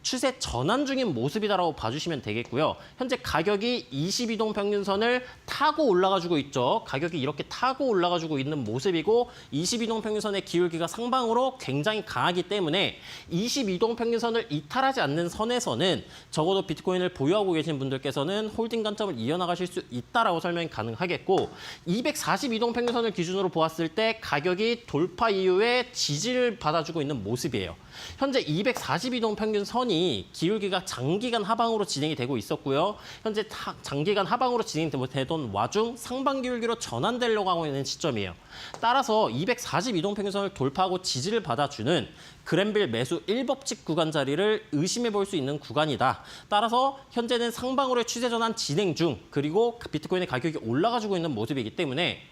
추세 전환 중인 모습이다라고 봐주시면 되겠고요. 현재 가격이 22동 평균선을 타고 올라가지고 있죠. 가격이 이렇게 타고 올라가지고 있는 모습이고 22동 평균선의 기울기가 상방으로 굉장히 강하기 때문에 22동 평균선을 이탈하지 않는 선에서는 적어도 비트코인을 보유하고 계신 분들께서는 홀딩 관점을 이어나가실 수 있다라고 설명이 가능하겠고 242동 평균선을 기준으로 보았을 때 가격이 돌파 이후에 지지를 받아주고 있는 모습이에요. 현재 242동 평균선이 기울기가 장기간 하방으로 진행이 되고 있었고요. 현재 장기간 하방으로 진행되던 와중 상방 기울기로 전환되려고 하고 있는 시점이에요. 따라서 242동 평균선을 돌파하고 지지를 받아주는 그랜빌 매수 1법칙 구간 자리를 의심해 볼 수 있는 구간이다. 따라서 현재는 상방으로의 추세 전환 진행 중 그리고 비트코인의 가격이 올라가지고 있는 모습이기 때문에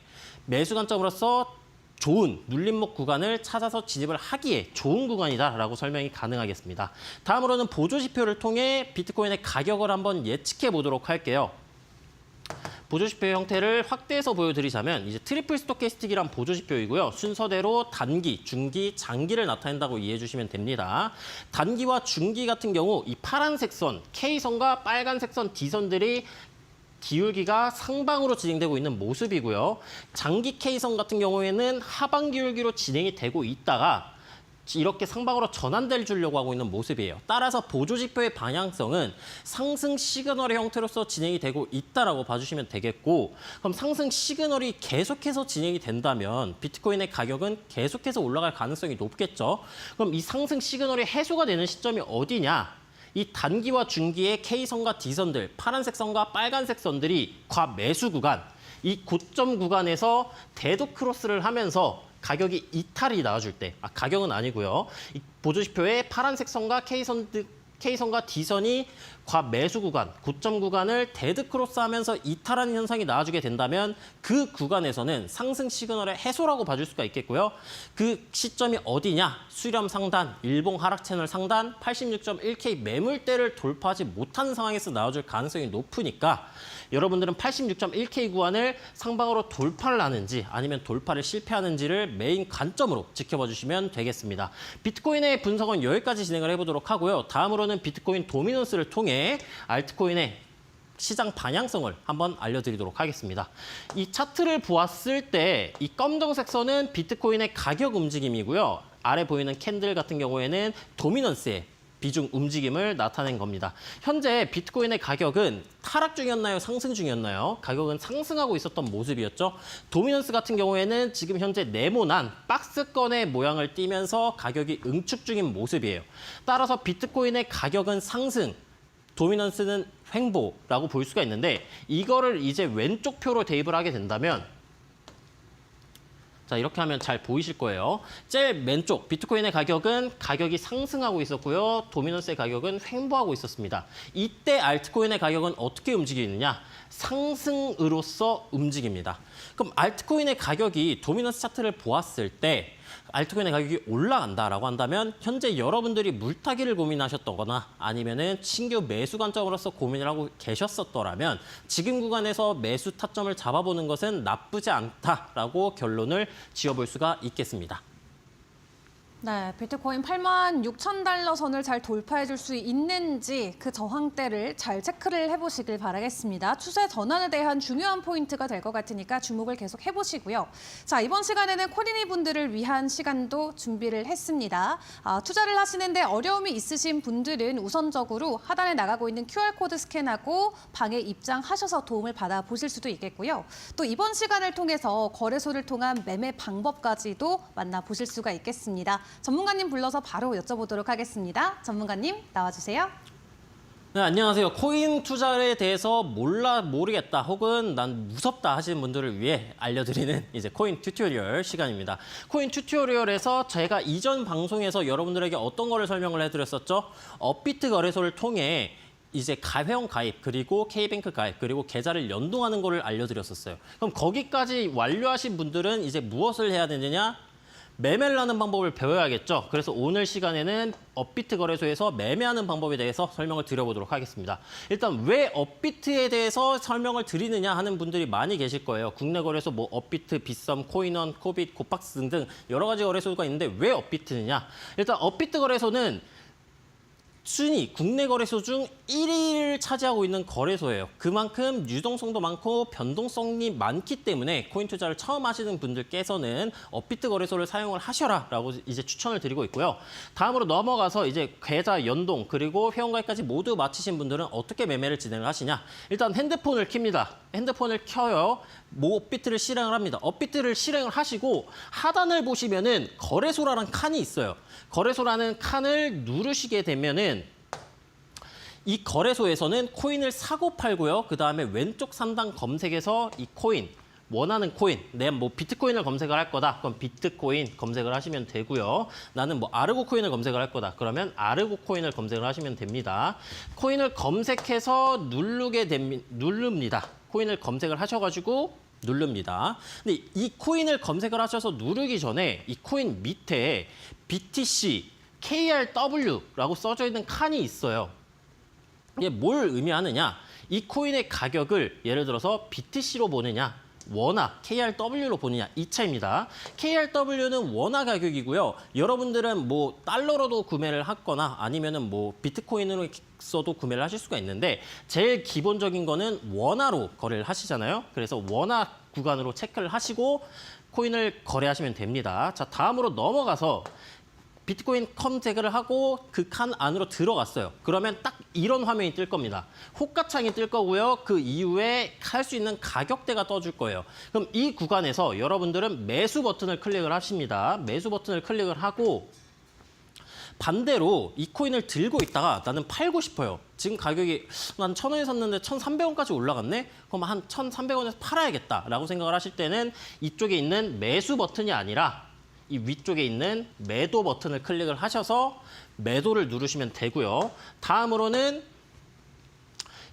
매수 관점으로서 좋은 눌림목 구간을 찾아서 진입을 하기에 좋은 구간이다라고 설명이 가능하겠습니다. 다음으로는 보조지표를 통해 비트코인의 가격을 한번 예측해 보도록 할게요. 보조지표의 형태를 확대해서 보여드리자면 이제 트리플 스토캐스틱이란 보조지표이고요. 순서대로 단기, 중기, 장기를 나타낸다고 이해해 주시면 됩니다. 단기와 중기 같은 경우 이 파란색 선, K선과 빨간색 선, D선들이 기울기가 상방으로 진행되고 있는 모습이고요. 장기 K선 같은 경우에는 하방 기울기로 진행이 되고 있다가 이렇게 상방으로 전환될 주려고 하고 있는 모습이에요. 따라서 보조지표의 방향성은 상승 시그널의 형태로서 진행이 되고 있다라고 봐주시면 되겠고 그럼 상승 시그널이 계속해서 진행이 된다면 비트코인의 가격은 계속해서 올라갈 가능성이 높겠죠. 그럼 이 상승 시그널이 해소가 되는 시점이 어디냐? 이 단기와 중기의 K선과 D선들, 파란색 선과 빨간색 선들이 과매수 구간, 이 고점 구간에서 데드 크로스를 하면서 가격이 이탈이 나와줄 때, 가격은 아니고요. 이 보조지표의 파란색 선과 K선과 D선이 과매수 구간, 고점 구간을 데드 크로스하면서 이탈하는 현상이 나와주게 된다면 그 구간에서는 상승 시그널의 해소라고 봐줄 수가 있겠고요. 그 시점이 어디냐? 수렴 상단, 일봉 하락 채널 상단, 86.1K 매물대를 돌파하지 못하는 상황에서 나와줄 가능성이 높으니까 여러분들은 86.1K 구간을 상방으로 돌파를 하는지 아니면 돌파를 실패하는지를 메인 관점으로 지켜봐 주시면 되겠습니다. 비트코인의 분석은 여기까지 진행을 해보도록 하고요. 다음으로는 비트코인 도미넌스를 통해 알트코인의 시장 방향성을 한번 알려드리도록 하겠습니다. 이 차트를 보았을 때 이 검정색 선은 비트코인의 가격 움직임이고요. 아래 보이는 캔들 같은 경우에는 도미넌스의 비중 움직임을 나타낸 겁니다. 현재 비트코인의 가격은 타락 중이었나요? 상승 중이었나요? 가격은 상승하고 있었던 모습이었죠. 도미넌스 같은 경우에는 지금 현재 네모난 박스권의 모양을 띠면서 가격이 응축 중인 모습이에요. 따라서 비트코인의 가격은 상승, 도미넌스는 횡보라고 볼 수가 있는데 이거를 이제 왼쪽 표로 대입을 하게 된다면 자, 이렇게 하면 잘 보이실 거예요. 제일 왼쪽 비트코인의 가격이 상승하고 있었고요. 도미넌스의 가격은 횡보하고 있었습니다. 이때 알트코인의 가격은 어떻게 움직이느냐? 상승으로서 움직입니다. 그럼 알트코인의 가격이 도미넌스 차트를 보았을 때 알트코인의 가격이 올라간다라고 한다면 현재 여러분들이 물타기를 고민하셨거나 아니면은 신규 매수 관점으로서 고민을 하고 계셨었더라면 지금 구간에서 매수 타점을 잡아보는 것은 나쁘지 않다라고 결론을 지어볼 수가 있겠습니다. 네, 비트코인 86,000달러 선을 잘 돌파해 줄 수 있는지 그 저항대를 잘 체크를 해보시길 바라겠습니다. 추세 전환에 대한 중요한 포인트가 될 것 같으니까 주목을 계속 해보시고요. 자, 이번 시간에는 코리니 분들을 위한 시간도 준비를 했습니다. 투자를 하시는데 어려움이 있으신 분들은 우선적으로 하단에 나가고 있는 QR코드 스캔하고 방에 입장하셔서 도움을 받아보실 수도 있겠고요. 또 이번 시간을 통해서 거래소를 통한 매매 방법까지도 만나보실 수가 있겠습니다. 전문가님 불러서 바로 여쭤보도록 하겠습니다. 전문가님 나와주세요. 네, 안녕하세요. 코인 투자에 대해서 모르겠다 혹은 난 무섭다 하시는 분들을 위해 알려드리는 이제 코인 튜토리얼 시간입니다. 코인 튜토리얼에서 제가 이전 방송에서 여러분들에게 어떤 거를 설명을 해드렸었죠? 업비트 거래소를 통해 이제 회원 가입, 그리고 K뱅크 가입, 그리고 계좌를 연동하는 거를 알려드렸었어요. 그럼 거기까지 완료하신 분들은 이제 무엇을 해야 되느냐? 매매를 하는 방법을 배워야겠죠. 그래서 오늘 시간에는 업비트 거래소에서 매매하는 방법에 대해서 설명을 드려보도록 하겠습니다. 일단 왜 업비트에 대해서 설명을 드리느냐 하는 분들이 많이 계실 거예요. 국내 거래소 뭐 업비트, 빗썸, 코인원, 코빗, 고박스 등등 여러 가지 거래소가 있는데 왜 업비트느냐? 일단 업비트 거래소는 순위 국내 거래소 중 1위를 차지하고 있는 거래소예요. 그만큼 유동성도 많고 변동성이 많기 때문에 코인 투자를 처음 하시는 분들께서는 업비트 거래소를 사용을 하셔라라고 이제 추천을 드리고 있고요. 다음으로 넘어가서 이제 계좌 연동 그리고 회원가입까지 모두 마치신 분들은 어떻게 매매를 진행을 하시냐? 일단 핸드폰을 켭니다. 핸드폰을 켜요. 업비트를 실행을 합니다. 업비트를 실행을 하시고 하단을 보시면은 거래소라는 칸이 있어요. 거래소라는 칸을 누르시게 되면은 이 거래소에서는 코인을 사고 팔고요. 그 다음에 왼쪽 상단 검색에서 이 코인, 원하는 코인, 내가 뭐 비트코인을 검색을 할 거다. 그럼 비트코인 검색을 하시면 되고요. 나는 뭐 아르고 코인을 검색을 할 거다. 그러면 아르고 코인을 검색을 하시면 됩니다. 코인을 검색해서 누릅니다. 코인을 검색을 하셔가지고 누릅니다. 근데 이 코인을 검색을 하셔서 누르기 전에 이 코인 밑에 BTC, KRW라고 써져 있는 칸이 있어요. 이게 뭘 의미하느냐? 이 코인의 가격을 예를 들어서 BTC로 보느냐, 원화, KRW로 보느냐 이 차이입니다. KRW는 원화 가격이고요. 여러분들은 뭐 달러로도 구매를 하거나 아니면은 뭐 비트코인으로 써도 구매를 하실 수가 있는데 제일 기본적인 거는 원화로 거래를 하시잖아요. 그래서 원화 구간으로 체크를 하시고 코인을 거래하시면 됩니다. 자, 다음으로 넘어가서 비트코인 검색을 하고 그 칸 안으로 들어갔어요. 그러면 딱 이런 화면이 뜰 겁니다. 호가창이 뜰 거고요. 그 이후에 할 수 있는 가격대가 떠줄 거예요. 그럼 이 구간에서 여러분들은 매수 버튼을 클릭을 하십니다. 매수 버튼을 클릭을 하고 반대로 이 코인을 들고 있다가 나는 팔고 싶어요. 지금 가격이 난 1,000원에 샀는데 1,300원까지 올라갔네? 그럼 한 1,300원에서 팔아야겠다라고 생각을 하실 때는 이쪽에 있는 매수 버튼이 아니라 이 위쪽에 있는 매도 버튼을 클릭을 하셔서 매도를 누르시면 되고요. 다음으로는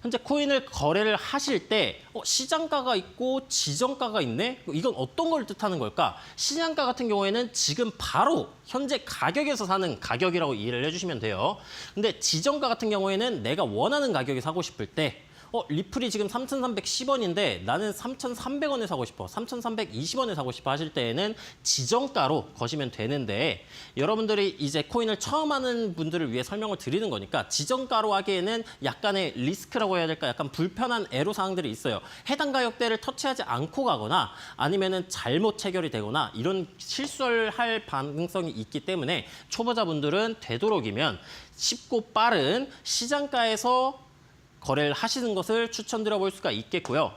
현재 코인을 거래를 하실 때 시장가가 있고 지정가가 있네? 이건 어떤 걸 뜻하는 걸까? 시장가 같은 경우에는 지금 바로 현재 가격에서 사는 가격이라고 이해를 해주시면 돼요. 근데 지정가 같은 경우에는 내가 원하는 가격에 사고 싶을 때 리플이 지금 3,310원인데 나는 3,300원에 사고 싶어. 3,320원에 사고 싶어 하실 때에는 지정가로 거시면 되는데 여러분들이 이제 코인을 처음 하는 분들을 위해 설명을 드리는 거니까 지정가로 하기에는 약간의 리스크라고 해야 될까? 약간 불편한 애로사항들이 있어요. 해당 가격대를 터치하지 않고 가거나 아니면은 잘못 체결이 되거나 이런 실수를 할 가능성이 있기 때문에 초보자분들은 되도록이면 쉽고 빠른 시장가에서 거래를 하시는 것을 추천드려 볼 수가 있겠고요.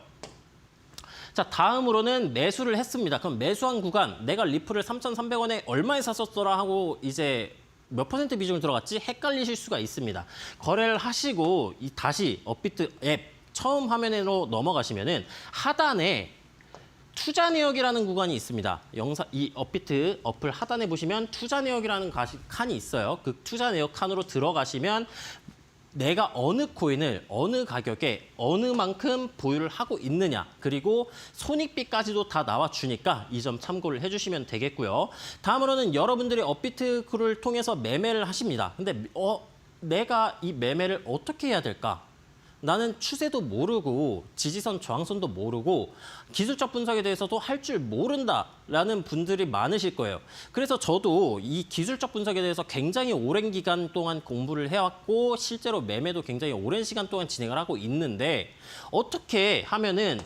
자, 다음으로는 매수를 했습니다. 그럼 매수한 구간, 내가 리플을 3,300원에 얼마에 샀었더라 하고 이제 몇 퍼센트 비중을 들어갔지? 헷갈리실 수가 있습니다. 거래를 하시고 다시 업비트 앱 처음 화면으로 넘어가시면은 하단에 투자 내역이라는 구간이 있습니다. 이 업비트 어플 하단에 보시면 투자 내역이라는 칸이 있어요. 그 투자 내역 칸으로 들어가시면 내가 어느 코인을 어느 가격에 어느 만큼 보유를 하고 있느냐 그리고 손익비까지도 다 나와주니까 이 점 참고를 해주시면 되겠고요. 다음으로는 여러분들이 업비트를 통해서 매매를 하십니다. 근데 내가 이 매매를 어떻게 해야 될까? 나는 추세도 모르고 지지선, 저항선도 모르고 기술적 분석에 대해서도 할 줄 모른다라는 분들이 많으실 거예요. 그래서 저도 이 기술적 분석에 대해서 굉장히 오랜 기간 동안 공부를 해왔고 실제로 매매도 굉장히 오랜 시간 동안 진행을 하고 있는데 어떻게 하면은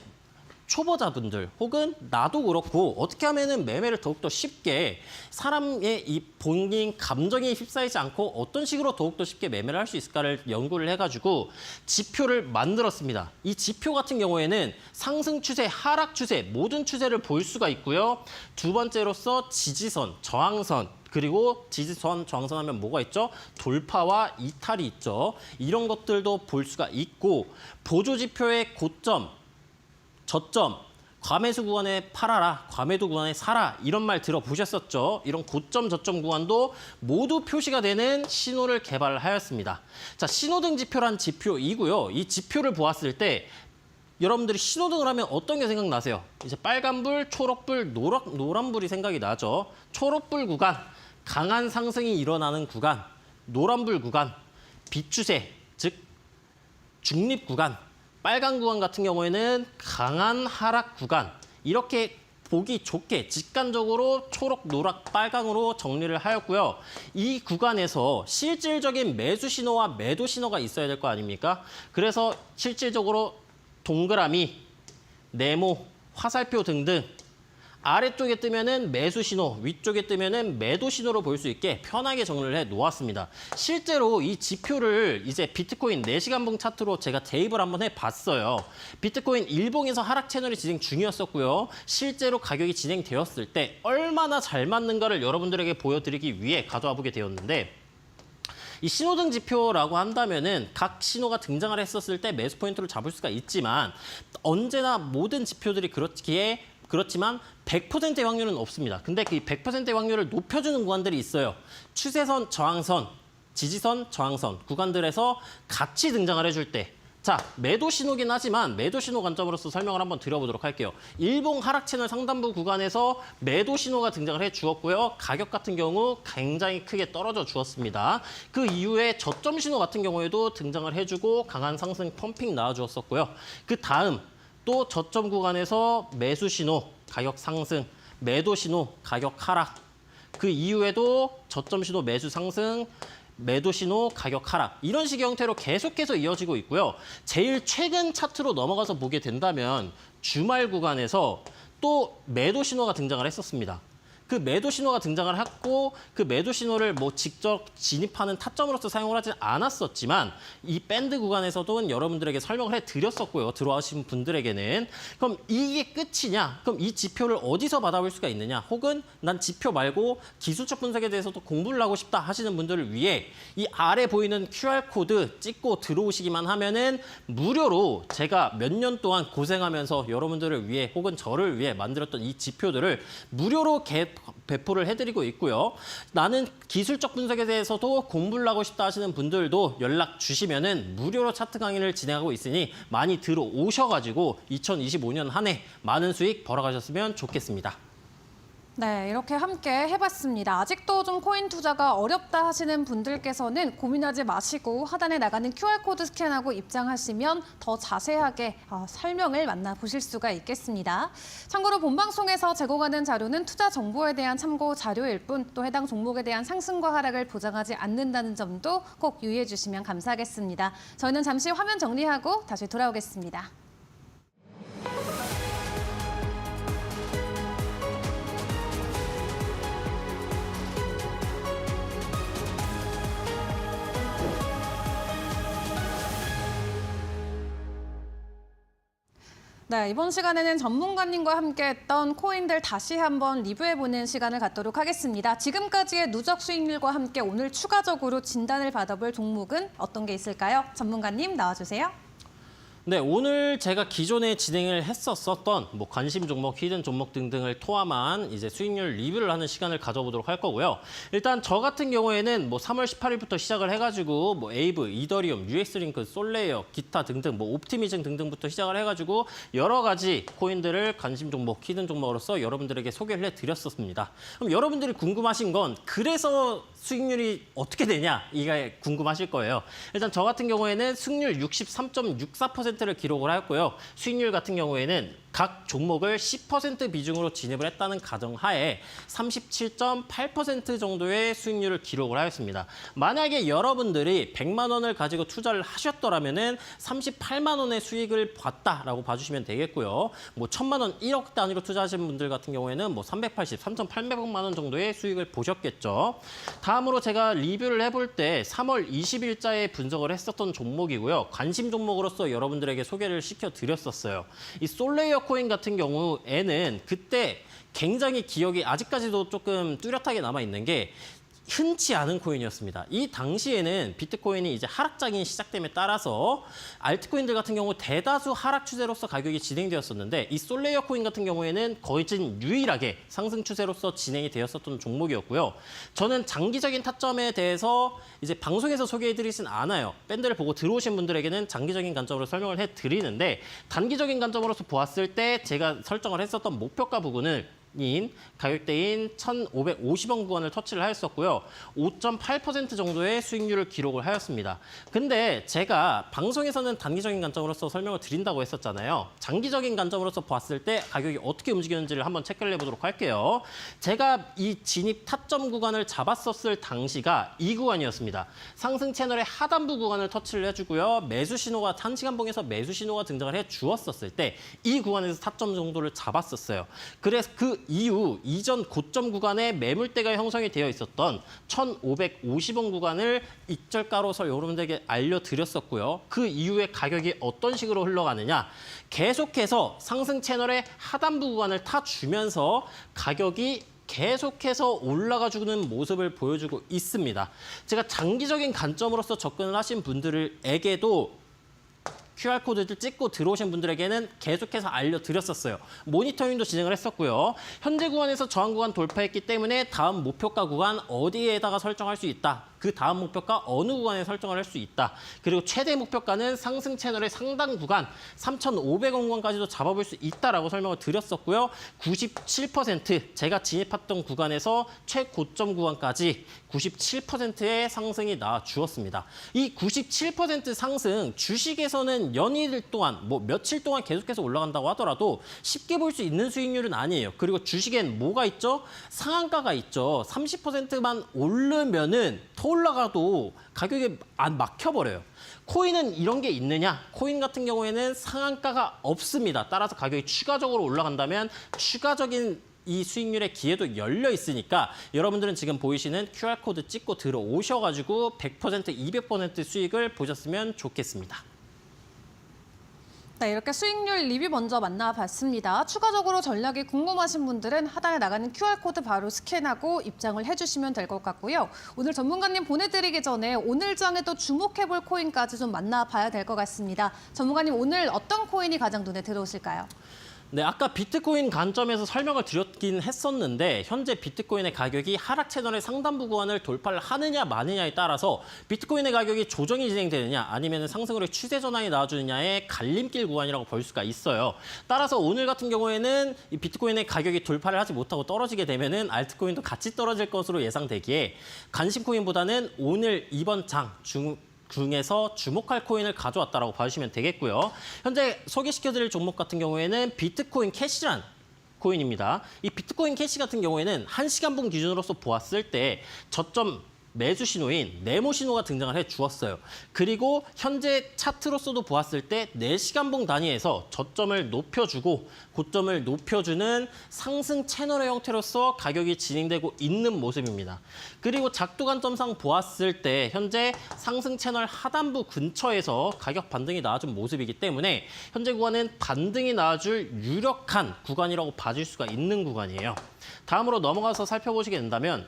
초보자분들 혹은 나도 그렇고 어떻게 하면은 매매를 더욱더 쉽게 사람의 이 본인 감정에 휩싸이지 않고 어떤 식으로 더욱더 쉽게 매매를 할 수 있을까를 연구를 해가지고 지표를 만들었습니다. 이 지표 같은 경우에는 상승 추세, 하락 추세 모든 추세를 볼 수가 있고요. 두 번째로서 지지선, 저항선 그리고 지지선, 저항선 하면 뭐가 있죠? 돌파와 이탈이 있죠. 이런 것들도 볼 수가 있고 보조지표의 고점, 저점, 과매수 구간에 팔아라, 과매도 구간에 사라 이런 말 들어보셨었죠? 이런 고점, 저점 구간도 모두 표시가 되는 신호를 개발하였습니다. 자, 신호등 지표란 지표이고요. 이 지표를 보았을 때 여러분들이 신호등을 하면 어떤 게 생각나세요? 이제 빨간불, 초록불, 노란불이 생각이 나죠. 초록불 구간, 강한 상승이 일어나는 구간, 노란불 구간, 비추세, 즉 중립 구간, 빨간 구간 같은 경우에는 강한 하락 구간 이렇게 보기 좋게 직관적으로 초록, 노락, 빨강으로 정리를 하였고요. 이 구간에서 실질적인 매수 신호와 매도 신호가 있어야 될 거 아닙니까? 그래서 실질적으로 동그라미, 네모, 화살표 등등 아래쪽에 뜨면은 매수 신호, 위쪽에 뜨면은 매도 신호로 볼 수 있게 편하게 정리를 해 놓았습니다. 실제로 이 지표를 이제 비트코인 4시간봉 차트로 제가 대입을 한번 해 봤어요. 비트코인 일봉에서 하락 채널이 진행 중이었었고요. 실제로 가격이 진행되었을 때 얼마나 잘 맞는가를 여러분들에게 보여드리기 위해 가져와 보게 되었는데, 이 신호등 지표라고 한다면은 각 신호가 등장을 했었을 때 매수 포인트를 잡을 수가 있지만 언제나 모든 지표들이 그렇지만 100%의 확률은 없습니다. 근데 그 100%의 확률을 높여주는 구간들이 있어요. 추세선, 저항선, 지지선, 저항선 구간들에서 같이 등장을 해줄 때, 자, 매도 신호긴 하지만 매도 신호 관점으로서 설명을 한번 드려보도록 할게요. 일봉 하락 채널 상단부 구간에서 매도 신호가 등장을 해 주었고요. 가격 같은 경우 굉장히 크게 떨어져 주었습니다. 그 이후에 저점 신호 같은 경우에도 등장을 해주고 강한 상승 펌핑 나와 주었었고요. 그 다음 또 저점 구간에서 매수 신호, 가격 상승, 매도 신호, 가격 하락. 그 이후에도 저점 신호, 매수 상승, 매도 신호, 가격 하락. 이런 식의 형태로 계속해서 이어지고 있고요. 제일 최근 차트로 넘어가서 보게 된다면 주말 구간에서 또 매도 신호가 등장을 했었습니다. 그 매도 신호가 등장을 했고 그 매도 신호를 뭐 직접 진입하는 타점으로서 사용을 하지 않았었지만 이 밴드 구간에서도 여러분들에게 설명을 해드렸었고요. 들어와신 분들에게는. 그럼 이게 끝이냐? 그럼 이 지표를 어디서 받아볼 수가 있느냐? 혹은 난 지표 말고 기술적 분석에 대해서도 공부를 하고 싶다 하시는 분들을 위해 이 아래 보이는 QR코드 찍고 들어오시기만 하면은 무료로 제가 몇 년 동안 고생하면서 여러분들을 위해 혹은 저를 위해 만들었던 이 지표들을 무료로 배포를 해드리고 있고요. 나는 기술적 분석에 대해서도 공부를 하고 싶다 하시는 분들도 연락 주시면은 무료로 차트 강의를 진행하고 있으니 많이 들어오셔가지고 2025년 한 해 많은 수익 벌어가셨으면 좋겠습니다. 네, 이렇게 함께 해봤습니다. 아직도 좀 코인 투자가 어렵다 하시는 분들께서는 고민하지 마시고 하단에 나가는 QR코드 스캔하고 입장하시면 더 자세하게 설명을 만나보실 수가 있겠습니다. 참고로 본방송에서 제공하는 자료는 투자 정보에 대한 참고 자료일 뿐 또 해당 종목에 대한 상승과 하락을 보장하지 않는다는 점도 꼭 유의해 주시면 감사하겠습니다. 저희는 잠시 화면 정리하고 다시 돌아오겠습니다. 네, 이번 시간에는 전문가님과 함께했던 코인들 다시 한번 리뷰해보는 시간을 갖도록 하겠습니다. 지금까지의 누적 수익률과 함께 오늘 추가적으로 진단을 받아볼 종목은 어떤 게 있을까요? 전문가님 나와주세요. 네, 오늘 제가 기존에 진행을 했었던 뭐 관심 종목, 히든 종목 등등을 포함한 이제 수익률 리뷰를 하는 시간을 가져보도록 할 거고요. 일단 저 같은 경우에는 뭐 3월 18일부터 시작을 해가지고 뭐 에이브, 이더리움, US링크, 솔레이어, 기타 등등 뭐 옵티미즘 등등부터 시작을 해가지고 여러 가지 코인들을 관심 종목, 히든 종목으로서 여러분들에게 소개를 해드렸었습니다. 그럼 여러분들이 궁금하신 건 그래서 수익률이 어떻게 되냐 이게 궁금하실 거예요. 일단 저 같은 경우에는 승률 63.64%를 기록을 하였고요. 수익률 같은 경우에는 각 종목을 10% 비중으로 진입을 했다는 가정하에 37.8% 정도의 수익률을 기록을 하였습니다. 만약에 여러분들이 100만 원을 가지고 투자를 하셨더라면은 38만 원의 수익을 봤다라고 봐주시면 되겠고요. 뭐 1000만 원, 1억 단위로 투자하신 분들 같은 경우에는 뭐 383,800만 원 정도의 수익을 보셨겠죠. 다음으로 제가 리뷰를 해볼 때 3월 20일자에 분석을 했었던 종목이고요. 관심 종목으로서 여러분들에게 소개를 시켜드렸었어요. 이 솔레이어 코인 같은 경우에는 그때 굉장히 기억이 아직까지도 조금 뚜렷하게 남아있는 게 흔치 않은 코인이었습니다. 이 당시에는 비트코인이 이제 하락장이 시작됨에 따라서 알트코인들 같은 경우 대다수 하락 추세로서 가격이 진행되었었는데 이 솔레이어 코인 같은 경우에는 거의 유일하게 상승 추세로서 진행이 되었었던 종목이었고요. 저는 장기적인 타점에 대해서 이제 방송에서 소개해드리진 않아요. 밴드를 보고 들어오신 분들에게는 장기적인 관점으로 설명을 해드리는데 단기적인 관점으로서 보았을 때 제가 설정을 했었던 목표가 부근을 인 가격대인 1,550원 구간을 터치를 하였었고요. 5.8% 정도의 수익률을 기록을 하였습니다. 근데 제가 방송에서는 단기적인 관점으로서 설명을 드린다고 했었잖아요. 장기적인 관점으로서 봤을 때 가격이 어떻게 움직이는지를 한번 체크를 해보도록 할게요. 제가 이 진입 타점 구간을 잡았었을 당시가 이 구간이었습니다. 상승 채널의 하단부 구간을 터치를 해주고요. 매수 신호가 1시간봉에서 매수 신호가 등장을 해 주었었을 때 이 구간에서 타점 정도를 잡았었어요. 그래서 그 이후 이전 고점 구간에 매물대가 형성이 되어 있었던 1,550원 구간을 익절가로서 여러분들에게 알려드렸었고요. 그 이후에 가격이 어떤 식으로 흘러가느냐. 계속해서 상승 채널의 하단부 구간을 타주면서 가격이 계속해서 올라가주는 모습을 보여주고 있습니다. 제가 장기적인 관점으로서 접근을 하신 분들에게도 QR코드를 찍고 들어오신 분들에게는 계속해서 알려드렸었어요. 모니터링도 진행을 했었고요. 현재 구간에서 저항 구간 돌파했기 때문에 다음 목표가 구간 어디에다가 설정할 수 있다. 그 다음 목표가 어느 구간에 설정을 할 수 있다. 그리고 최대 목표가는 상승 채널의 상단 구간 3,500원 구간까지도 잡아볼 수 있다라고 설명을 드렸었고요. 97% 제가 진입했던 구간에서 최고점 구간까지 97%의 상승이 나와 주었습니다. 이 97% 상승 주식에서는 연일 동안 며칠 동안 계속해서 올라간다고 하더라도 쉽게 볼 수 있는 수익률은 아니에요. 그리고 주식엔 뭐가 있죠? 상한가가 있죠. 30%만 오르면은 더 올라가도 가격이 안 막혀버려요. 코인은 이런 게 있느냐? 코인 같은 경우에는 상한가가 없습니다. 따라서 가격이 추가적으로 올라간다면 추가적인 이 수익률의 기회도 열려 있으니까 여러분들은 지금 보이시는 QR코드 찍고 들어오셔가지고 100%, 200% 수익을 보셨으면 좋겠습니다. 네, 이렇게 수익률 리뷰 먼저 만나봤습니다. 추가적으로 전략이 궁금하신 분들은 하단에 나가는 QR코드 바로 스캔하고 입장을 해주시면 될 것 같고요. 오늘 전문가님 보내드리기 전에 오늘 장에 또 주목해볼 코인까지 좀 만나봐야 될 것 같습니다. 전문가님 오늘 어떤 코인이 가장 눈에 들어오실까요? 네, 아까 비트코인 관점에서 설명을 드렸긴 했었는데 현재 비트코인의 가격이 하락 채널의 상단부 구간을 돌파를 하느냐 마느냐에 따라서 비트코인의 가격이 조정이 진행되느냐 아니면 상승으로 추세 전환이 나와주느냐의 갈림길 구간이라고 볼 수가 있어요. 따라서 오늘 같은 경우에는 이 비트코인의 가격이 돌파를 하지 못하고 떨어지게 되면은 알트코인도 같이 떨어질 것으로 예상되기에 관심 코인보다는 오늘 이번 장 중에서 주목할 코인을 가져왔다라고 봐주시면 되겠고요. 현재 소개시켜드릴 종목 같은 경우에는 비트코인 캐시란 코인입니다. 이 비트코인 캐시 같은 경우에는 1시간봉 기준으로서 보았을 때 저점 매수 신호인 네모 신호가 등장을 해 주었어요. 그리고 현재 차트로서도 보았을 때 4시간봉 단위에서 저점을 높여주고 고점을 높여주는 상승 채널의 형태로서 가격이 진행되고 있는 모습입니다. 그리고 작두 관점상 보았을 때 현재 상승 채널 하단부 근처에서 가격 반등이 나와준 모습이기 때문에 현재 구간은 반등이 나와줄 유력한 구간이라고 봐줄 수가 있는 구간이에요. 다음으로 넘어가서 살펴보시게 된다면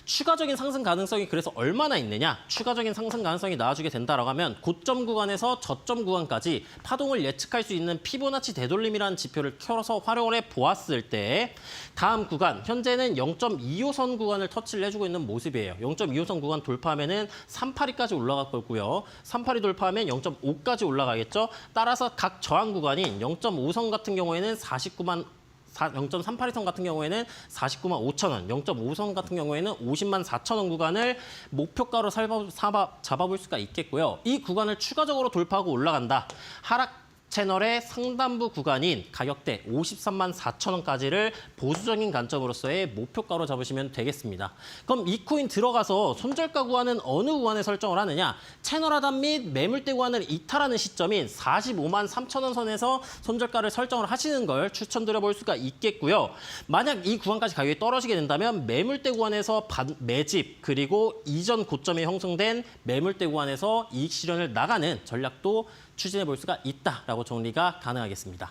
추가적인 상승 가능성이 그래서 얼마나 있느냐? 추가적인 상승 가능성이 나와주게 된다라고 하면 고점 구간에서 저점 구간까지 파동을 예측할 수 있는 피보나치 되돌림이라는 지표를 켜서 활용을 해 보았을 때 다음 구간, 현재는 0.25선 구간을 터치를 해주고 있는 모습이에요. 0.25선 구간 돌파하면은 382까지 올라갈 거고요. 382 돌파하면 0.5까지 올라가겠죠. 따라서 각 저항 구간인 0.5선 같은 경우에는 0.382선 같은 경우에는 49만 5천 원, 0.5선 같은 경우에는 50만 4천 원 구간을 목표가로 잡아볼 수가 있겠고요. 이 구간을 추가적으로 돌파하고 올라간다. 하락 채널의 상단부 구간인 가격대 53만 4천 원까지를 보수적인 관점으로서의 목표가로 잡으시면 되겠습니다. 그럼 이 코인 들어가서 손절가 구간은 어느 구간에 설정을 하느냐? 채널 하단 및 매물대 구간을 이탈하는 시점인 45만 3천 원 선에서 손절가를 설정을 하시는 걸 추천드려 볼 수가 있겠고요. 만약 이 구간까지 가격이 떨어지게 된다면 매물대 구간에서 매집 그리고 이전 고점이 형성된 매물대 구간에서 이익 실현을 나가는 전략도 추진해 볼 수가 있다라고 정리가 가능하겠습니다.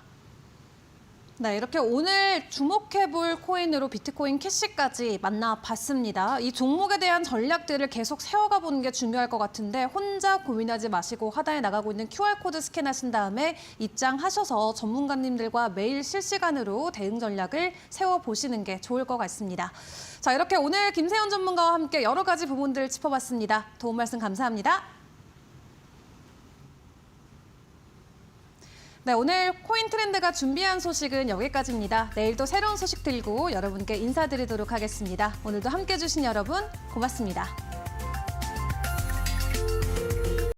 네, 이렇게 오늘 주목해볼 코인으로 비트코인 캐시까지 만나봤습니다. 이 종목에 대한 전략들을 계속 세워가 보는 게 중요할 것 같은데 혼자 고민하지 마시고 하단에 나가고 있는 QR코드 스캔하신 다음에 입장하셔서 전문가님들과 매일 실시간으로 대응 전략을 세워보시는 게 좋을 것 같습니다. 자, 이렇게 오늘 김세훈 전문가와 함께 여러 가지 부분들을 짚어봤습니다. 도움 말씀 감사합니다. 네, 오늘 코인 트렌드가 준비한 소식은 여기까지입니다. 내일도 새로운 소식 들고 여러분께 인사드리도록 하겠습니다. 오늘도 함께해 주신 여러분 고맙습니다.